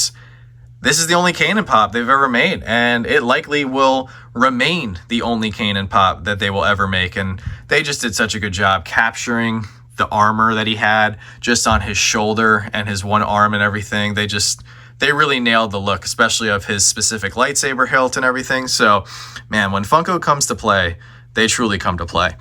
this is the only Kanan pop they've ever made, and it likely will remain the only Kanan pop that they will ever make, and they just did such a good job capturing the armor that he had just on his shoulder and his one arm and everything. They really nailed the look, especially of his specific lightsaber hilt and everything. So, man, when Funko comes to play, they truly come to play.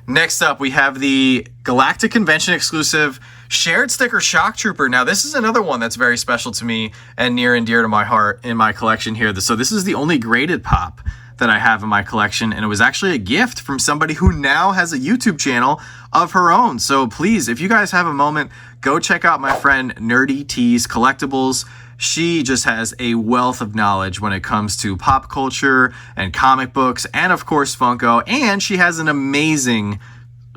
Next up, we have the Galactic Convention exclusive shared sticker Shock Trooper. Now, this is another one that's very special to me and near and dear to my heart in my collection here. So this is the only graded pop that I have in my collection, and it was actually a gift from somebody who now has a YouTube channel of her own. So please, if you guys have a moment, go check out my friend Nerdy T's Collectibles. She just has a wealth of knowledge when it comes to pop culture and comic books, and of course Funko, and she has an amazing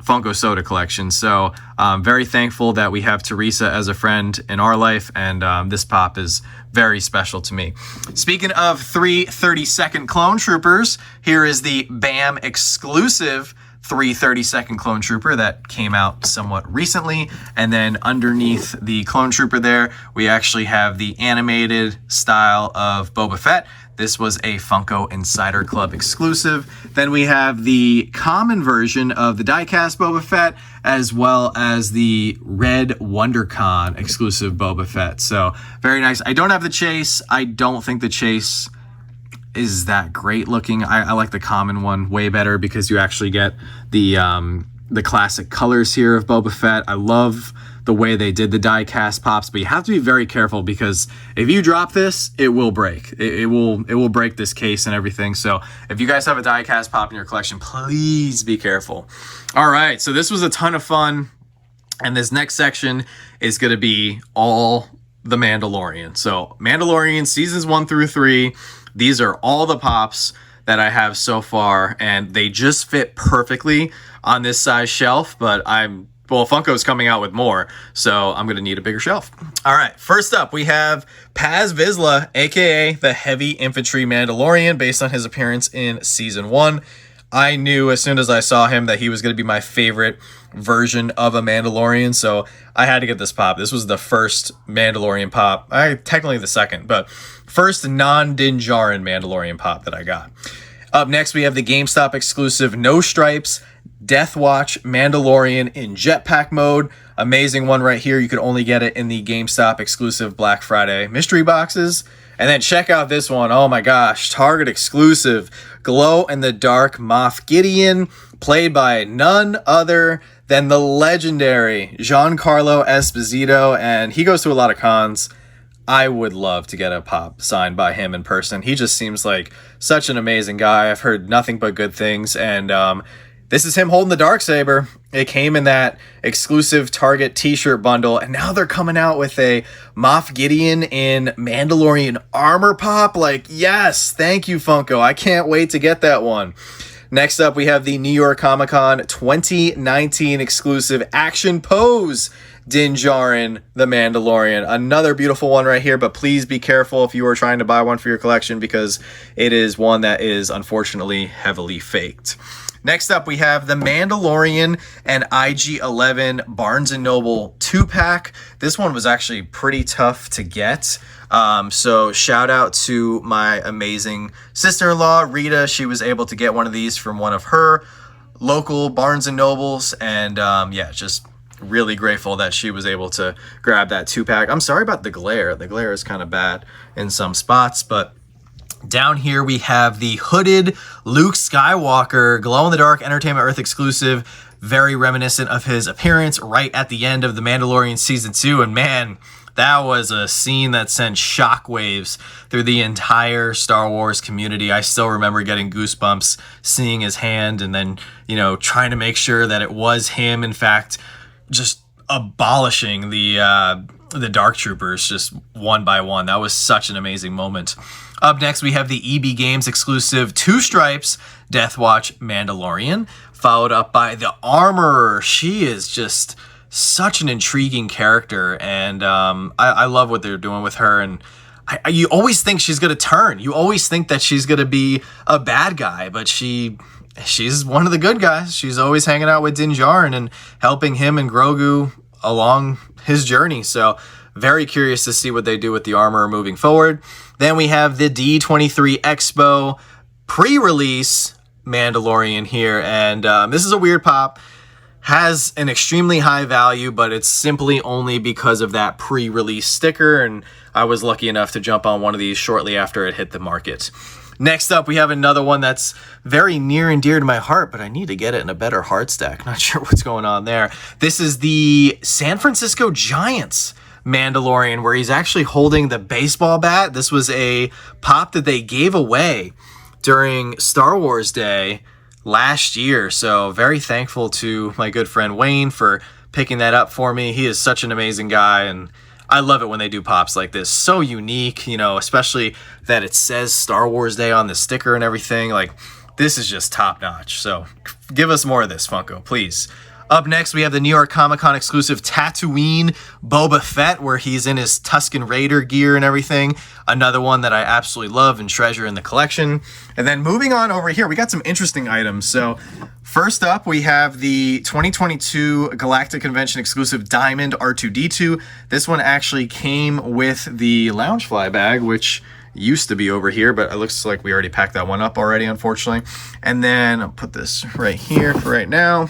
Funko soda collection. So I'm very thankful that we have Teresa as a friend in our life, and this pop is very special to me. Speaking of 332nd Clone Troopers, here is the BAM exclusive 332nd Clone Trooper that came out somewhat recently, and then underneath the Clone Trooper there, we actually have the animated style of Boba Fett. This was a Funko Insider Club exclusive. Then we have the common version of the diecast Boba Fett, as well as the Red WonderCon exclusive Boba Fett. So very nice. I don't have the chase. I don't think the chase is that great looking. I like the common one way better because you actually get the classic colors here of Boba Fett. I love the way they did the die-cast pops, but you have to be very careful because if you drop this, it will break. It will break this case and everything. So if you guys have a die-cast pop in your collection, please be careful. All right, so this was a ton of fun, and this next section is going to be all the Mandalorian. So Mandalorian seasons 1 through 3. These are all the pops that I have so far, and they just fit perfectly on this size shelf, but Funko's coming out with more, so I'm going to need a bigger shelf. All right, first up, we have Paz Vizsla, a.k.a. the Heavy Infantry Mandalorian, based on his appearance in Season 1. I knew as soon as I saw him that he was going to be my favorite version of a Mandalorian, so I had to get this pop. This was the first Mandalorian pop, technically the second, but first non-Din Djarin Mandalorian pop that I got. Up next, we have the GameStop exclusive No Stripes Death Watch Mandalorian in jetpack mode. Amazing one right here. You could only get it in the GameStop exclusive Black Friday mystery boxes. And then check out this one. Oh my gosh, Target exclusive glow-in-the-dark Moff Gideon, played by none other than the legendary Giancarlo Esposito, and he goes to a lot of cons. I would love to get a pop signed by him in person. He just seems like such an amazing guy. I've heard nothing but good things, and this is him holding the Darksaber. It came in that exclusive Target t-shirt bundle, and now they're coming out with a Moff Gideon in Mandalorian armor pop. Like, yes, thank you, Funko. I can't wait to get that one. Next up, we have the New York Comic Con 2019 exclusive action pose Din Djarin, the Mandalorian. Another beautiful one right here, but please be careful if you are trying to buy one for your collection because it is one that is unfortunately heavily faked. Next up, we have the Mandalorian and IG-11 Barnes & Noble 2-pack. This one was actually pretty tough to get. So shout out to my amazing sister-in-law, Rita. She was able to get one of these from one of her local Barnes & Nobles. And yeah, just really grateful that she was able to grab that 2-pack. I'm sorry about the glare. The glare is kind of bad in some spots, but down here we have the hooded Luke Skywalker glow-in-the-dark Entertainment Earth exclusive, very reminiscent of his appearance right at the end of The Mandalorian Season 2. And man, that was a scene that sent shockwaves through the entire Star Wars community. I still remember getting goosebumps seeing his hand and then, you know, trying to make sure that it was him, in fact, just abolishing the Dark Troopers just one by one. That was such an amazing moment. Up next, we have the EB Games exclusive Two Stripes Death Watch Mandalorian, followed up by the Armorer. She is just such an intriguing character, and I love what they're doing with her. And you always think she's gonna turn. You always think that she's gonna be a bad guy, but she's one of the good guys. She's always hanging out with Din Djarin and helping him and Grogu along his journey. So very curious to see what they do with the armor moving forward. Then we have the D23 Expo pre-release Mandalorian here, and this is a weird pop. Has an extremely high value, but it's simply only because of that pre-release sticker, and I was lucky enough to jump on one of these shortly after it hit the market. Next up, we have another one that's very near and dear to my heart, but I need to get it in a better hard stack. Not sure what's going on there. This is the San Francisco Giants Mandalorian, where he's actually holding the baseball bat. This was a pop that they gave away during Star Wars Day last year, so very thankful to my good friend Wayne for picking that up for me. He is such an amazing guy, and I love it when they do pops like this. So unique, you know, especially that it says Star Wars Day on the sticker and everything. Like, this is just top notch. So give us more of this, Funko, please. Up next, we have the New York Comic Con exclusive Tatooine Boba Fett, where he's in his Tusken Raider gear and everything. Another one that I absolutely love and treasure in the collection. And then moving on over here, we got some interesting items. So first up, we have the 2022 Galactic Convention exclusive Diamond R2-D2. This one actually came with the Loungefly bag, which used to be over here, but it looks like we already packed that one up already, unfortunately. And then I'll put this right here for right now.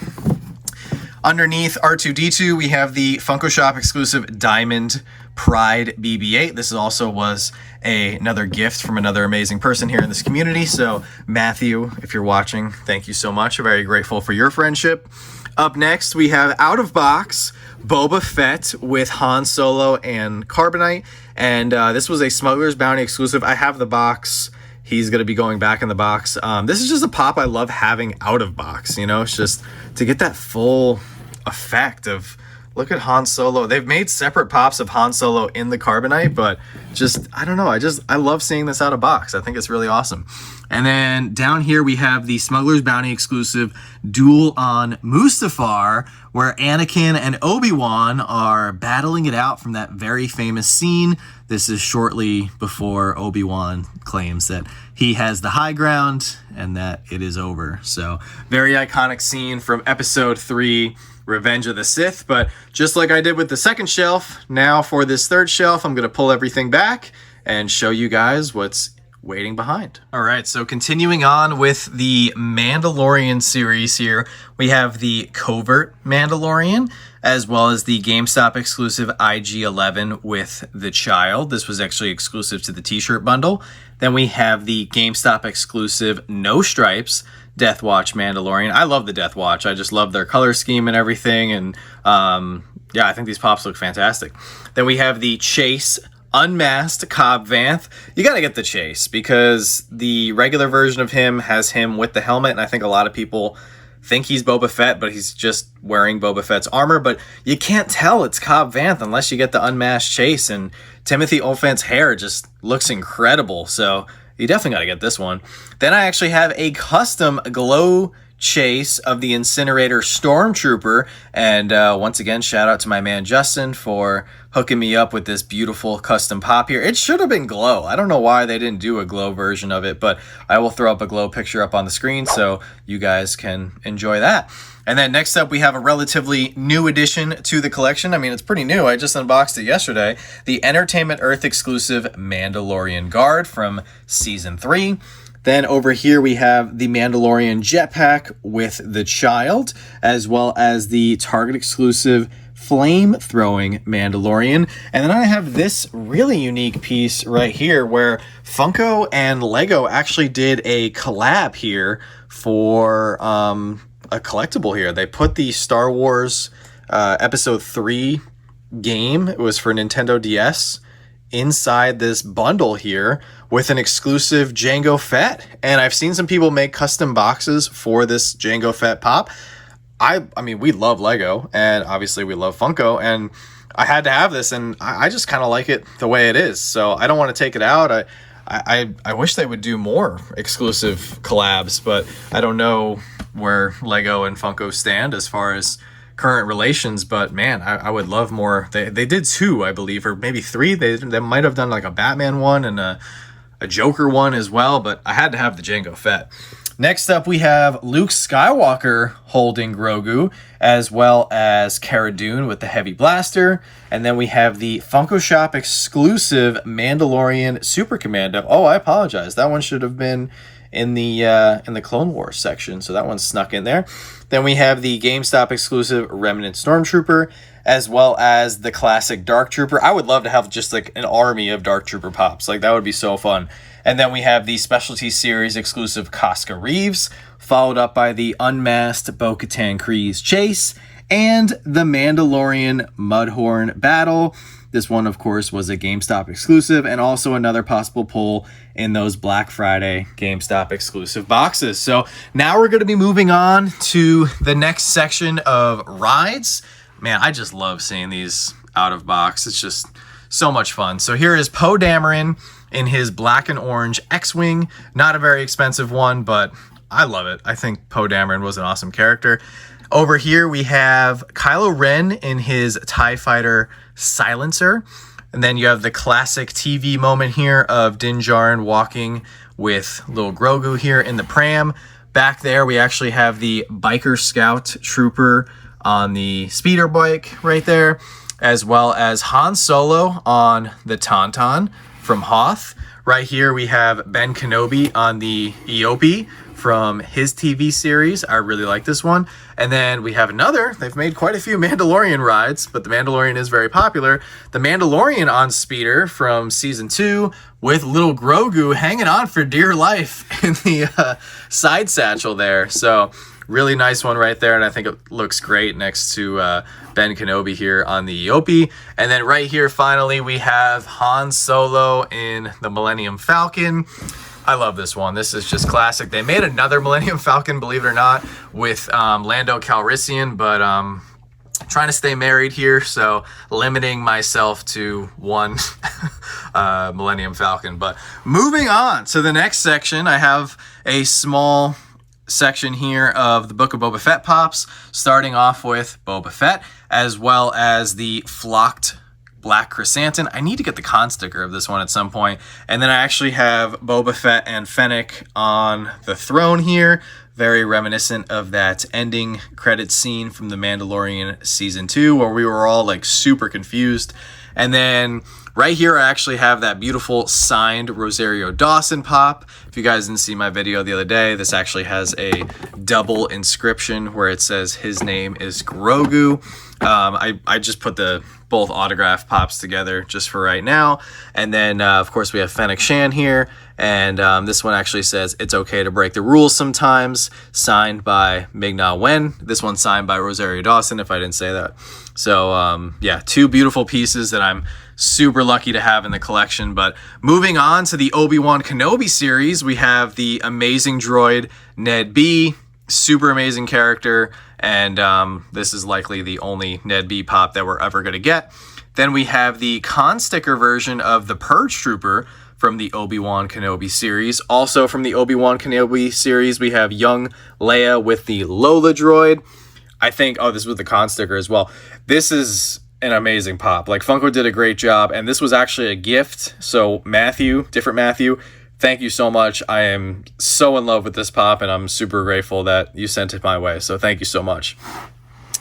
Underneath R2-D2, we have the Funko Shop exclusive Diamond Pride BB-8. This also was another gift from another amazing person here in this community. So Matthew, if you're watching, thank you so much. I'm very grateful for your friendship. Up next, we have out of box Boba Fett with Han Solo and Carbonite. And this was a Smuggler's Bounty exclusive. I have the box. He's going to be going back in the box. This is just a pop I love having out of box. You know, it's just to get that full effect of, look at Han Solo. They've made separate pops of Han Solo in the Carbonite, but just, I don't know. I love seeing this out of box. I think it's really awesome. And then down here we have the Smuggler's Bounty exclusive Duel on Mustafar, where Anakin and Obi-Wan are battling it out from that very famous scene. This is shortly before Obi-Wan claims that he has the high ground and that it is over. So very iconic scene from Episode 3, Revenge of the Sith. But just like I did with the second shelf, now for this third shelf, I'm going to pull everything back and show you guys what's waiting behind. All right, so continuing on with the Mandalorian series here, we have the Covert Mandalorian, as well as the GameStop exclusive IG-11 with the child. This was actually exclusive to the t-shirt bundle. Then we have the GameStop exclusive No Stripes Death Watch Mandalorian. I love the Death Watch. I just love their color scheme and everything. And yeah, I think these pops look fantastic. Then we have the Chase Unmasked Cobb Vanth. You got to get the Chase because the regular version of him has him with the helmet, and I think a lot of people think he's Boba Fett, but he's just wearing Boba Fett's armor. But you can't tell it's Cobb Vanth unless you get the unmasked Chase, and Timothy Olyphant's hair just looks incredible. So you definitely got to get this one. Then I actually have a custom glow chase of the Incinerator Stormtrooper, and once again, shout out to my man Justin for hooking me up with this beautiful custom pop here. It should have been glow. I don't know why they didn't do a glow version of it, but I will throw up a glow picture up on the screen so you guys can enjoy that. And then next up, we have a relatively new addition to the collection. I mean, it's pretty new. I just unboxed it yesterday. The Entertainment Earth exclusive Mandalorian Guard from Season 3. Then over here we have the Mandalorian Jetpack with the child, as well as the Target exclusive flame-throwing Mandalorian. And then I have this really unique piece right here where Funko and Lego actually did a collab here for a collectible here. They put the Star Wars Episode 3 game, it was for Nintendo DS, inside this bundle here with an exclusive Jango Fett. And I've seen some people make custom boxes for this Jango Fett pop. I mean, we love Lego, and obviously we love Funko, and I had to have this, and I just kind of like it the way it is. So I don't want to take it out. I wish they would do more exclusive collabs, but I don't know where Lego and Funko stand as far as current relations, but man, I would love more. They did 2, I believe, or maybe 3. They might have done like a Batman one and a Joker one as well, but I had to have the Jango Fett. Next up, we have Luke Skywalker holding Grogu, as well as Cara Dune with the heavy blaster. And then we have the Funko Shop exclusive Mandalorian Super Commando. Oh, I apologize. That one should have been in the Clone Wars section, so that one snuck in there. Then we have the GameStop exclusive Remnant Stormtrooper, as well as the classic Dark Trooper. I would love to have just like an army of Dark Trooper pops. Like, that would be so fun. And then we have the Specialty Series exclusive Casca Reeves, followed up by the unmasked Bo-Katan Kryze Chase, and the Mandalorian Mudhorn Battle. This one, of course, was a GameStop exclusive, and also another possible pull in those Black Friday GameStop exclusive boxes. So now we're going to be moving on to the next section of rides. Man, I just love seeing these out of box. It's just so much fun. So here is Poe Dameron in his black and orange X-Wing. Not a very expensive one, but I love it. I think Poe Dameron was an awesome character. Over here, we have Kylo Ren in his TIE Fighter Silencer. And then you have the classic TV moment here of Din Djarin walking with little Grogu here in the pram. Back there, we actually have the Biker Scout Trooper on the speeder bike right there, as well as Han Solo on the Tauntaun from Hoth. Right here, we have Ben Kenobi on the Eopie from his TV series. I really like this one. And then we have another. They've made quite a few Mandalorian rides, but the Mandalorian is very popular. The Mandalorian on speeder from season 2 with little Grogu hanging on for dear life in the side satchel there. So really nice one right there, and I think it looks great next to Ben Kenobi here on the Eopie. And then right here, finally, we have Han Solo in the Millennium Falcon. I love this one. This is just classic. They made another Millennium Falcon, believe it or not, with Lando Calrissian, but trying to stay married here, so limiting myself to one Millennium Falcon. But moving on to the next section, I have a small section here of the Book of Boba Fett pops, starting off with Boba Fett, as well as the flocked Black Chrysanthemum. I need to get the con sticker of this one at some point. And then I actually have Boba Fett and Fennec on the throne here, very reminiscent of that ending credit scene from The Mandalorian Season 2, where we were all like super confused. And then right here, I actually have that beautiful signed Rosario Dawson pop. If you guys didn't see my video the other day, this actually has a double inscription where it says his name is Grogu. I just put the both autograph pops together just for right now. And then, of course, we have Fennec Shan here. And this one actually says, "It's okay to break the rules sometimes," signed by Ming-Na Wen. This one's signed by Rosario Dawson, if I didn't say that. So, yeah, 2 beautiful pieces that I'm super lucky to have in the collection. But moving on to the Obi-Wan Kenobi series, we have the amazing droid Ned B. Super amazing character, and this is likely the only Ned B pop that we're ever going to get. Then we have the con sticker version of the Purge Trooper from the Obi-Wan Kenobi series. Also from the Obi-Wan Kenobi series, we have young Leia with the Lola droid. I think, oh, this was the con sticker as well. This is an amazing pop. Like, Funko did a great job, and this was actually a gift. So Matthew, different Matthew, thank you so much. I am so in love with this pop, and I'm super grateful that you sent it my way. So thank you so much.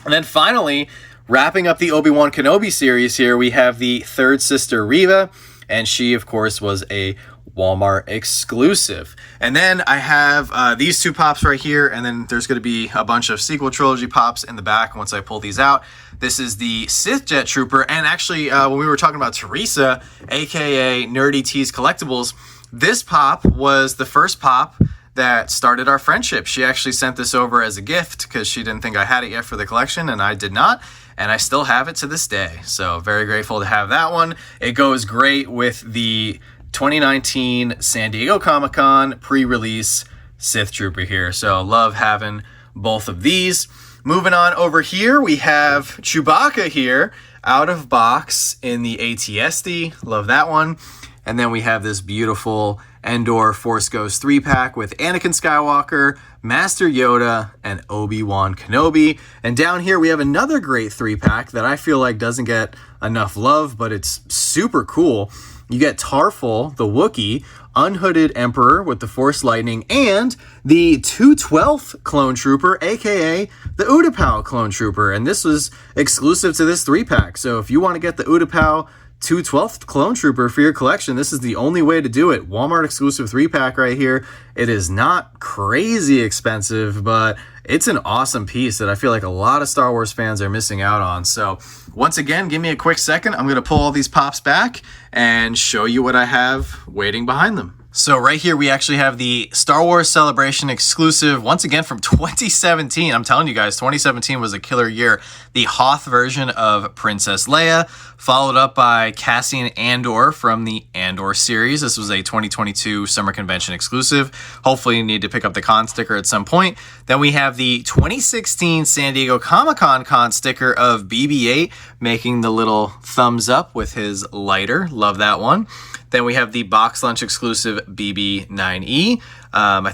And then finally, wrapping up the Obi-Wan Kenobi series here, we have the third sister, Reva, and she, of course, was a Walmart exclusive. And then I have these 2 pops right here, and then there's going to be a bunch of sequel trilogy pops in the back once I pull these out. This is the Sith Jet Trooper, and actually, when we were talking about Teresa, aka Nerdy Tees Collectibles, this pop was the first pop that started our friendship. She actually sent this over as a gift because she didn't think I had it yet for the collection, and I did not, and I still have it to this day. So very grateful to have that one. It goes great with the 2019 San Diego Comic-Con pre-release Sith Trooper here. So love having both of these. Moving on over here, we have Chewbacca here, out of box in the ATSD. Love that one. And then we have this beautiful Endor Force Ghost 3-pack with Anakin Skywalker, Master Yoda, and Obi-Wan Kenobi. And down here we have another great 3-pack that I feel like doesn't get enough love, but it's super cool. You get Tarful, the Wookiee, Unhooded Emperor with the Force Lightning, and the 212th Clone Trooper, aka the Utapau Clone Trooper. And this was exclusive to this 3-pack. So if you want to get the Utapau 212th Clone Trooper for your collection, this is the only way to do it. Walmart exclusive 3-pack right here. It is not crazy expensive, but it's an awesome piece that I feel like a lot of Star Wars fans are missing out on. So once again, give me a quick second. I'm going to pull all these pops back and show you what I have waiting behind them. So right here, we actually have the Star Wars Celebration exclusive, once again from 2017. I'm telling you guys, 2017 was a killer year. The Hoth version of Princess Leia, followed up by Cassian Andor from the Andor series. This was a 2022 Summer Convention exclusive. Hopefully you need to pick up the con sticker at some point. Then we have the 2016 San Diego Comic-Con con sticker of BB-8, making the little thumbs up with his lighter. Love that one. Then we have the Box Lunch exclusive BB-9E. I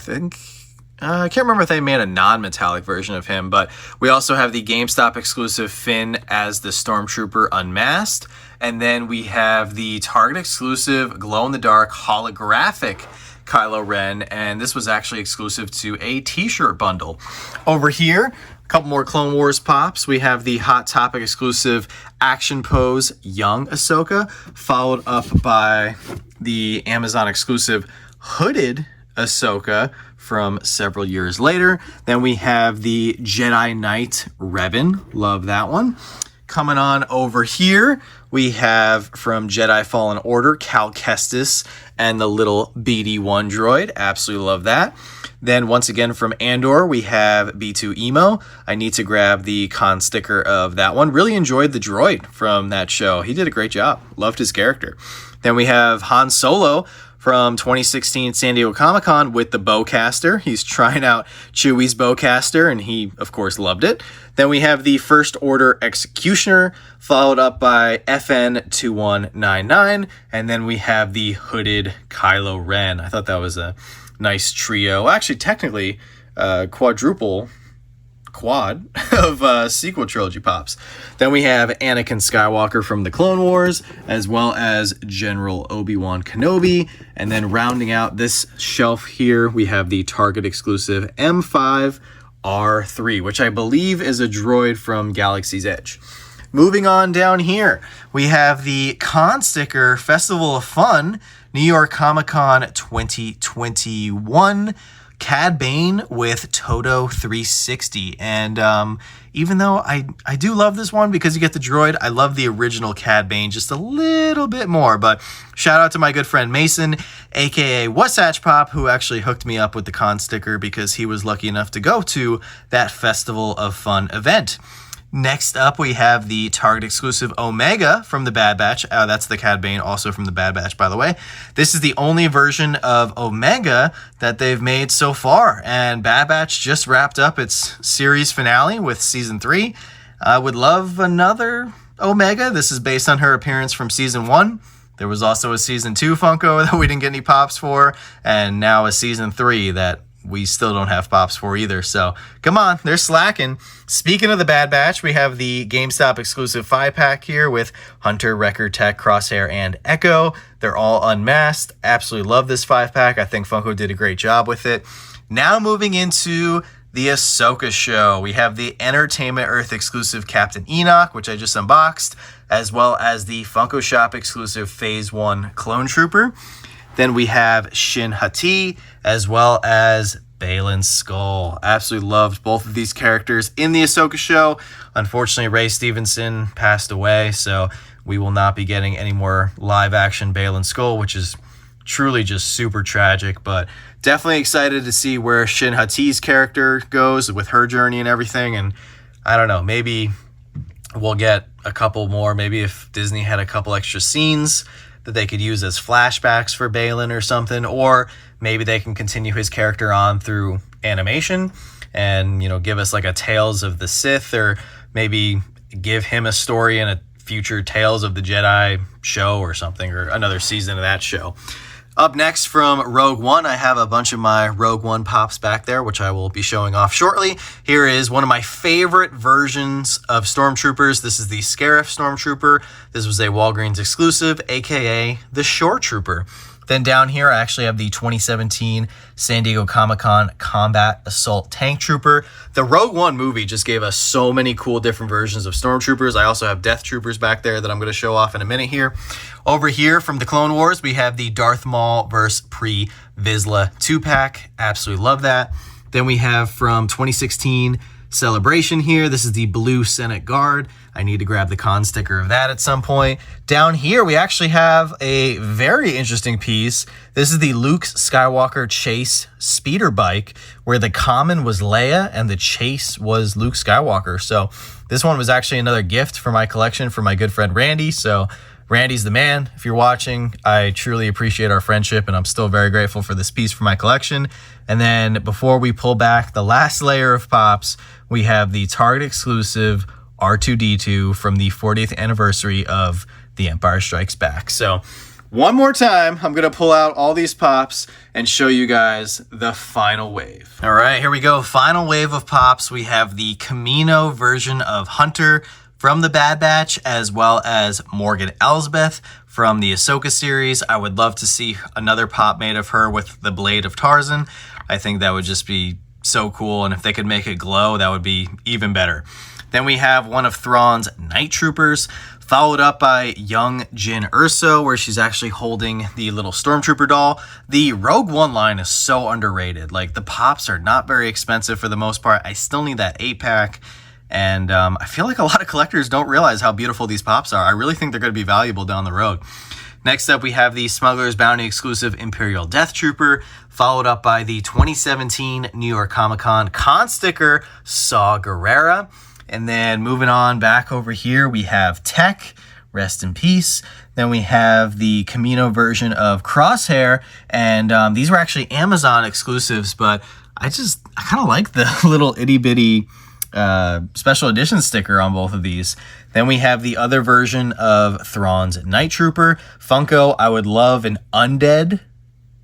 can't remember if they made a non-metallic version of him, but we also have the GameStop exclusive Finn as the Stormtrooper Unmasked. And then we have the Target exclusive glow-in-the-dark holographic Kylo Ren, and this was actually exclusive to a t-shirt bundle. Over here, a couple more Clone Wars pops. We have the Hot Topic exclusive Action Pose Young Ahsoka, followed up by the Amazon exclusive Hooded Ahsoka from several years later. Then we have the Jedi Knight Revan. Love that one. Coming on over here, we have from Jedi Fallen Order, Cal Kestis and the little BD-1 droid. Absolutely love that. Then once again from Andor, we have B2 Emo. I need to grab the con sticker of that one. Really enjoyed the droid from that show. He did a great job. Loved his character. Then we have Han Solo from 2016 San Diego Comic-Con with the Bowcaster. He's trying out Chewie's Bowcaster, and he, of course, loved it. Then we have the First Order Executioner, followed up by FN2199, and then we have the Hooded Kylo Ren. I thought that was a nice trio. Actually, technically, quad of sequel trilogy pops. Then we have Anakin Skywalker from the Clone Wars, as well as General Obi-Wan Kenobi. And then rounding out this shelf here, we have the Target exclusive M5R3, which I believe is a droid from Galaxy's Edge. Moving on down here, we have the con sticker Festival of Fun, New York Comic-Con 2021, Cad Bane with Toto 360. And even though I do love this one because you get the droid, I love the original Cad Bane just a little bit more. But shout out to my good friend Mason, aka Wasatch Pop, who actually hooked me up with the con sticker because he was lucky enough to go to that Festival of Fun event. Next up, we have the Target exclusive Omega from the Bad Batch. That's the Cad Bane, also from the Bad Batch, by the way. This is the only version of Omega that they've made so far, and Bad Batch just wrapped up its series finale with Season 3. I would love another Omega. This is based on her appearance from Season 1. There was also a Season 2 Funko that we didn't get any pops for, and now a Season 3 that we still don't have pops for either. So come on, they're slacking. Speaking of the Bad Batch, we have the GameStop exclusive 5-pack here with Hunter, Record Tech, Crosshair, and Echo. They're all unmasked. Absolutely love this 5-pack. I think Funko did a great job with it. Now moving into the Ahsoka show, we have the Entertainment Earth exclusive Captain Enoch, which I just unboxed, as well as the Funko Shop exclusive Phase 1 Clone Trooper. Then we have Shin Hati, as well as Baylan Skoll. Absolutely loved both of these characters in the Ahsoka show. Unfortunately, Ray Stevenson passed away, so we will not be getting any more live-action Baylan Skoll, which is truly just super tragic, but definitely excited to see where Shin Hati's character goes with her journey and everything. And I don't know, maybe we'll get a couple more. Maybe if Disney had a couple extra scenes that they could use as flashbacks for Baylan or something, or maybe they can continue his character on through animation and, you know, give us like a Tales of the Sith, or maybe give him a story in a future Tales of the Jedi show or something, or another season of that show. Up next from Rogue One, I have a bunch of my Rogue One pops back there, which I will be showing off shortly. Here is one of my favorite versions of Stormtroopers. This is the Scarif Stormtrooper. This was a Walgreens exclusive, aka the Shore Trooper. Then down here, I actually have the 2017 San Diego Comic-Con Combat Assault Tank Trooper. The Rogue One movie just gave us so many cool different versions of Stormtroopers. I also have Death Troopers back there that I'm going to show off in a minute here. Over here from the Clone Wars, we have the Darth Maul vs. Pre Vizsla 2-pack. Absolutely love that. Then we have from 2016 Celebration here. This is the Blue Senate Guard. I need to grab the con sticker of that at some point. Down here, we actually have a very interesting piece. This is the Luke Skywalker Chase speeder bike, where the common was Leia and the chase was Luke Skywalker. So this one was actually another gift for my collection from my good friend Randy. So Randy's the man. If you're watching, I truly appreciate our friendship, and I'm still very grateful for this piece for my collection. And then before we pull back the last layer of pops, we have the Target exclusive R2-D2 from the 40th anniversary of The Empire Strikes Back. So one more time, I'm going to pull out all these pops and show you guys the final wave. All right, here we go. Final wave of pops. We have the Camino version of Hunter from the Bad Batch, as well as Morgan Elsbeth from the Ahsoka series. I would love to see another pop made of her with the Blade of Tarzan. I think that would just be so cool, and if they could make it glow, that would be even better. Then we have one of Thrawn's Night Troopers, followed up by young Jyn Erso, where she's actually holding the little Stormtrooper doll. The Rogue One line is so underrated. Like, the pops are not very expensive for the most part. I still need that 8-pack. And I feel like a lot of collectors don't realize how beautiful these pops are. I really think they're going to be valuable down the road. Next up, we have the Smuggler's Bounty exclusive Imperial Death Trooper, followed up by the 2017 New York Comic-Con con sticker Saw Gerrera. And then moving on back over here, we have Tech, rest in peace. Then we have the Camino version of Crosshair, and these were actually Amazon exclusives, but I kind of like the little itty bitty special edition sticker on both of these. Then we have the other version of Thrawn's Night Trooper. Funko, I would love an undead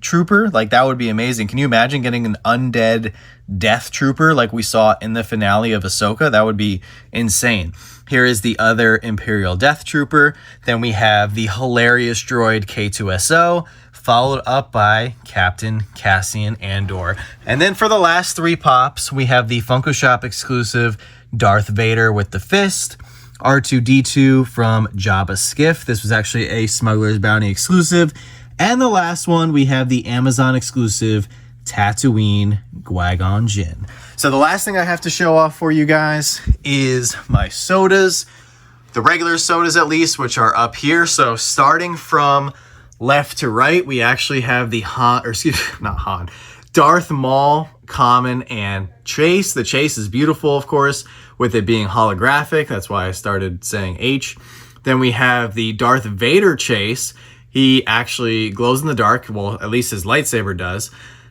trooper. Like, that would be amazing. Can you imagine getting an undead Death Trooper like we saw in the finale of Ahsoka? That would be insane. Here is the other Imperial Death Trooper. Then we have the hilarious droid K2SO, followed up by Captain Cassian Andor. And then for the last three pops, we have the Funko Shop exclusive Darth Vader with the fist, R2-D2 from Jabba's Skiff. This was actually a Smuggler's Bounty exclusive. And the last one, we have the Amazon exclusive Tatooine Qui-Gon Jinn. So the last thing I have to show off for you guys is my sodas, the regular sodas at least, which are up here. So starting from left to right, we actually have the Darth Maul, Common, and Chase. The Chase is beautiful, of course, with it being holographic. That's why I started saying H. Then we have the Darth Vader Chase. He actually glows in the dark. Well, at least his lightsaber does.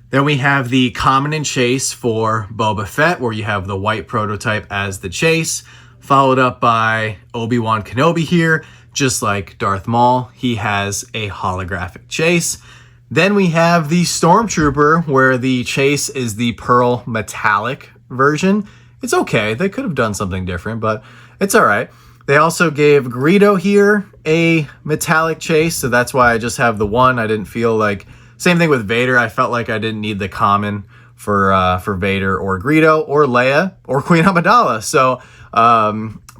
Then we have the Common and Chase for Boba Fett, where you have the white prototype as the Chase, followed up by Obi-Wan Kenobi here. Just like Darth Maul, he has a holographic Chase. Then we have the Stormtrooper, where the Chase is the pearl metallic version. It's okay. They could have done something different, but it's all right. They also gave Greedo here a metallic Chase, so that's why I just have the one. I didn't feel like... Same thing with Vader. I felt like I didn't need the common for Vader or Greedo or Leia or Queen Amidala. So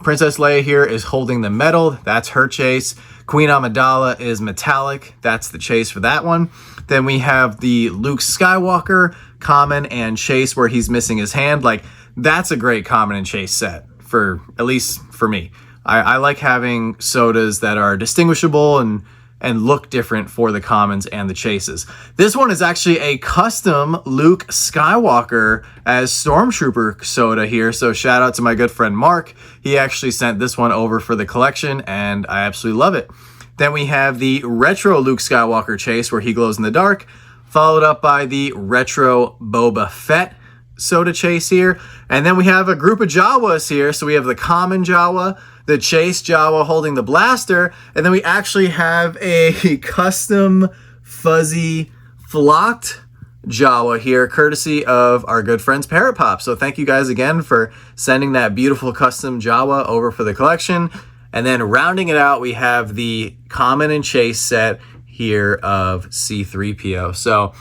Princess Leia here is holding the medal. That's her Chase. Queen Amidala is metallic. That's the Chase for that one. Then we have the Luke Skywalker Common and Chase where he's missing his hand. Like, that's a great Common and Chase set, for at least for me. I like having sodas that are distinguishable and look different for the commons and the chases. This one is actually a custom Luke Skywalker as Stormtrooper soda here. So shout out to my good friend Mark. He actually sent this one over for the collection and I absolutely love it. Then we have the retro Luke Skywalker chase where he glows in the dark, followed up by the retro Boba Fett soda chase here. And then we have a group of Jawas here. So we have the common Jawa, the Chase Jawa holding the blaster, and then we actually have a custom fuzzy, flocked Jawa here, courtesy of our good friends Parrot Pop. So thank you guys again for sending that beautiful custom Jawa over for the collection. And then rounding it out, we have the Common and Chase set here of C-3PO. So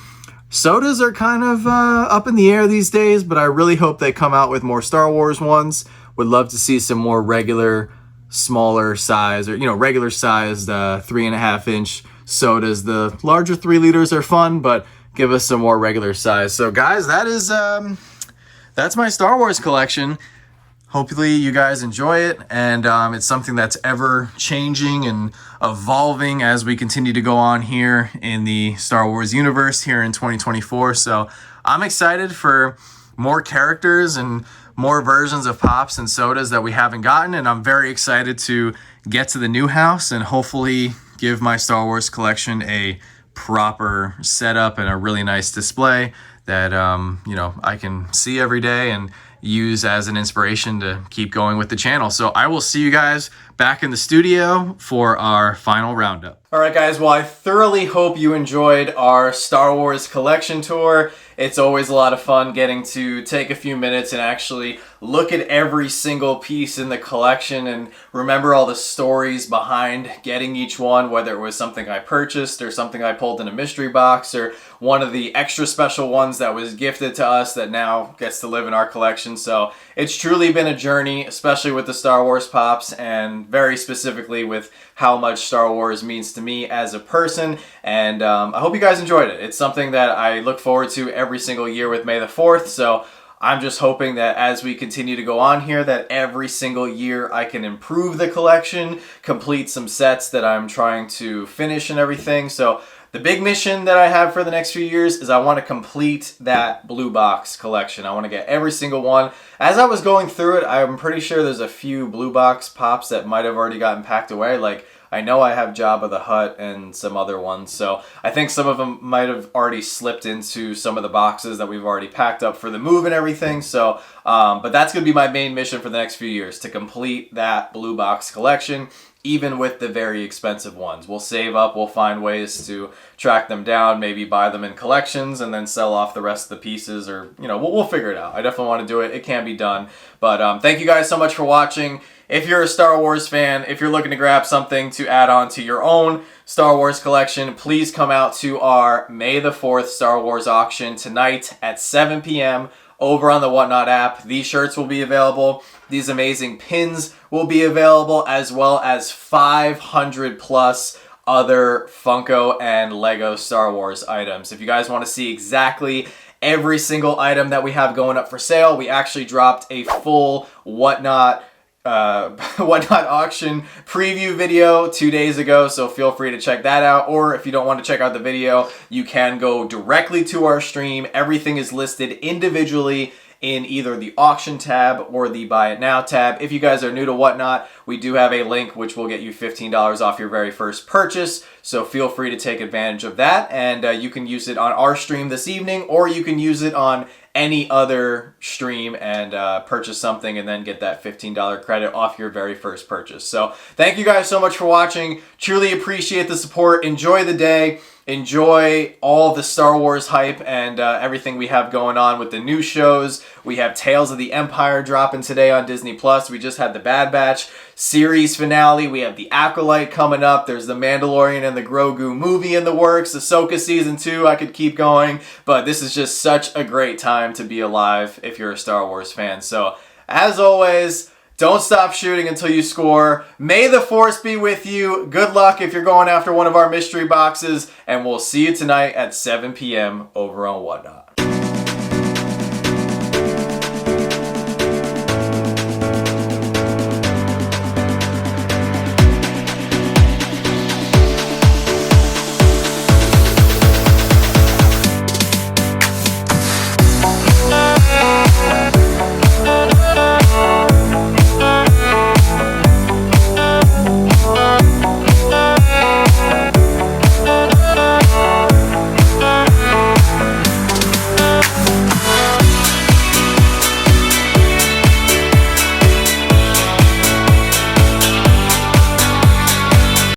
sodas are kind of up in the air these days, but I really hope they come out with more Star Wars ones. Would love to see some more regular, smaller size, or regular sized 3.5-inch sodas. The larger 3 liters are fun, but give us some more regular size. So guys, that's my Star Wars collection. Hopefully you guys enjoy it, and it's something that's ever changing and evolving as we continue to go on here in the Star Wars universe here in 2024. So I'm excited for more characters and more versions of pops and sodas that we haven't gotten, and I'm very excited to get to the new house and hopefully give my Star Wars collection a proper setup and a really nice display that I can see every day and use as an inspiration to keep going with the channel. So I will see you guys back in the studio for our final roundup. All right, guys. Well, I thoroughly hope you enjoyed our Star Wars collection tour. It's always a lot of fun getting to take a few minutes and actually look at every single piece in the collection and remember all the stories behind getting each one, whether it was something I purchased or something I pulled in a mystery box or one of the extra special ones that was gifted to us that now gets to live in our collection. So it's truly been a journey, especially with the Star Wars pops, and very specifically with how much Star Wars means to me as a person. And I hope you guys enjoyed it. It's something that I look forward to every single year with May the 4th. So I'm just hoping that as we continue to go on here, that every single year I can improve the collection, complete some sets that I'm trying to finish and everything. So the big mission that I have for the next few years is I want to complete that blue box collection. I want to get every single one. As I was going through it, I'm pretty sure there's a few blue box pops that might have already gotten packed away. Like, I know I have Jabba the Hutt and some other ones, so I think some of them might have already slipped into some of the boxes that we've already packed up for the move and everything. So, but that's going to be my main mission for the next few years, to complete that blue box collection, even with the very expensive ones. We'll save up, we'll find ways to track them down, maybe buy them in collections and then sell off the rest of the pieces, or, we'll figure it out. I definitely want to do it. It can be done. But thank you guys so much for watching. If you're a Star Wars fan, if you're looking to grab something to add on to your own Star Wars collection, please come out to our May the 4th Star Wars auction tonight at 7 p.m. over on the Whatnot app. These shirts will be available. These amazing pins will be available, as well as 500 plus other Funko and Lego Star Wars items. If you guys want to see exactly every single item that we have going up for sale, we actually dropped a full Whatnot auction preview video 2 days ago, so feel free to check that out. Or if you don't want to check out the video, you can go directly to our stream. Everything is listed individually in either the auction tab or the buy it now tab. If you guys are new to Whatnot, we do have a link which will get you $15 off your very first purchase, so feel free to take advantage of that. And you can use it on our stream this evening, or you can use it on any other stream and purchase something and then get that $15 credit off your very first purchase. So thank you guys so much for watching. Truly appreciate the support. Enjoy the day. Enjoy all the Star Wars hype and everything we have going on with the new shows. We have Tales of the Empire dropping today on Disney+. We just had the Bad Batch series finale. We have the Acolyte coming up. There's the Mandalorian and the Grogu movie in the works. Ahsoka Season 2. I could keep going, but this is just such a great time to be alive if you're a Star Wars fan. So, as always, don't stop shooting until you score. May the Force be with you. Good luck if you're going after one of our mystery boxes, and we'll see you tonight at 7 p.m. over on Whatnot.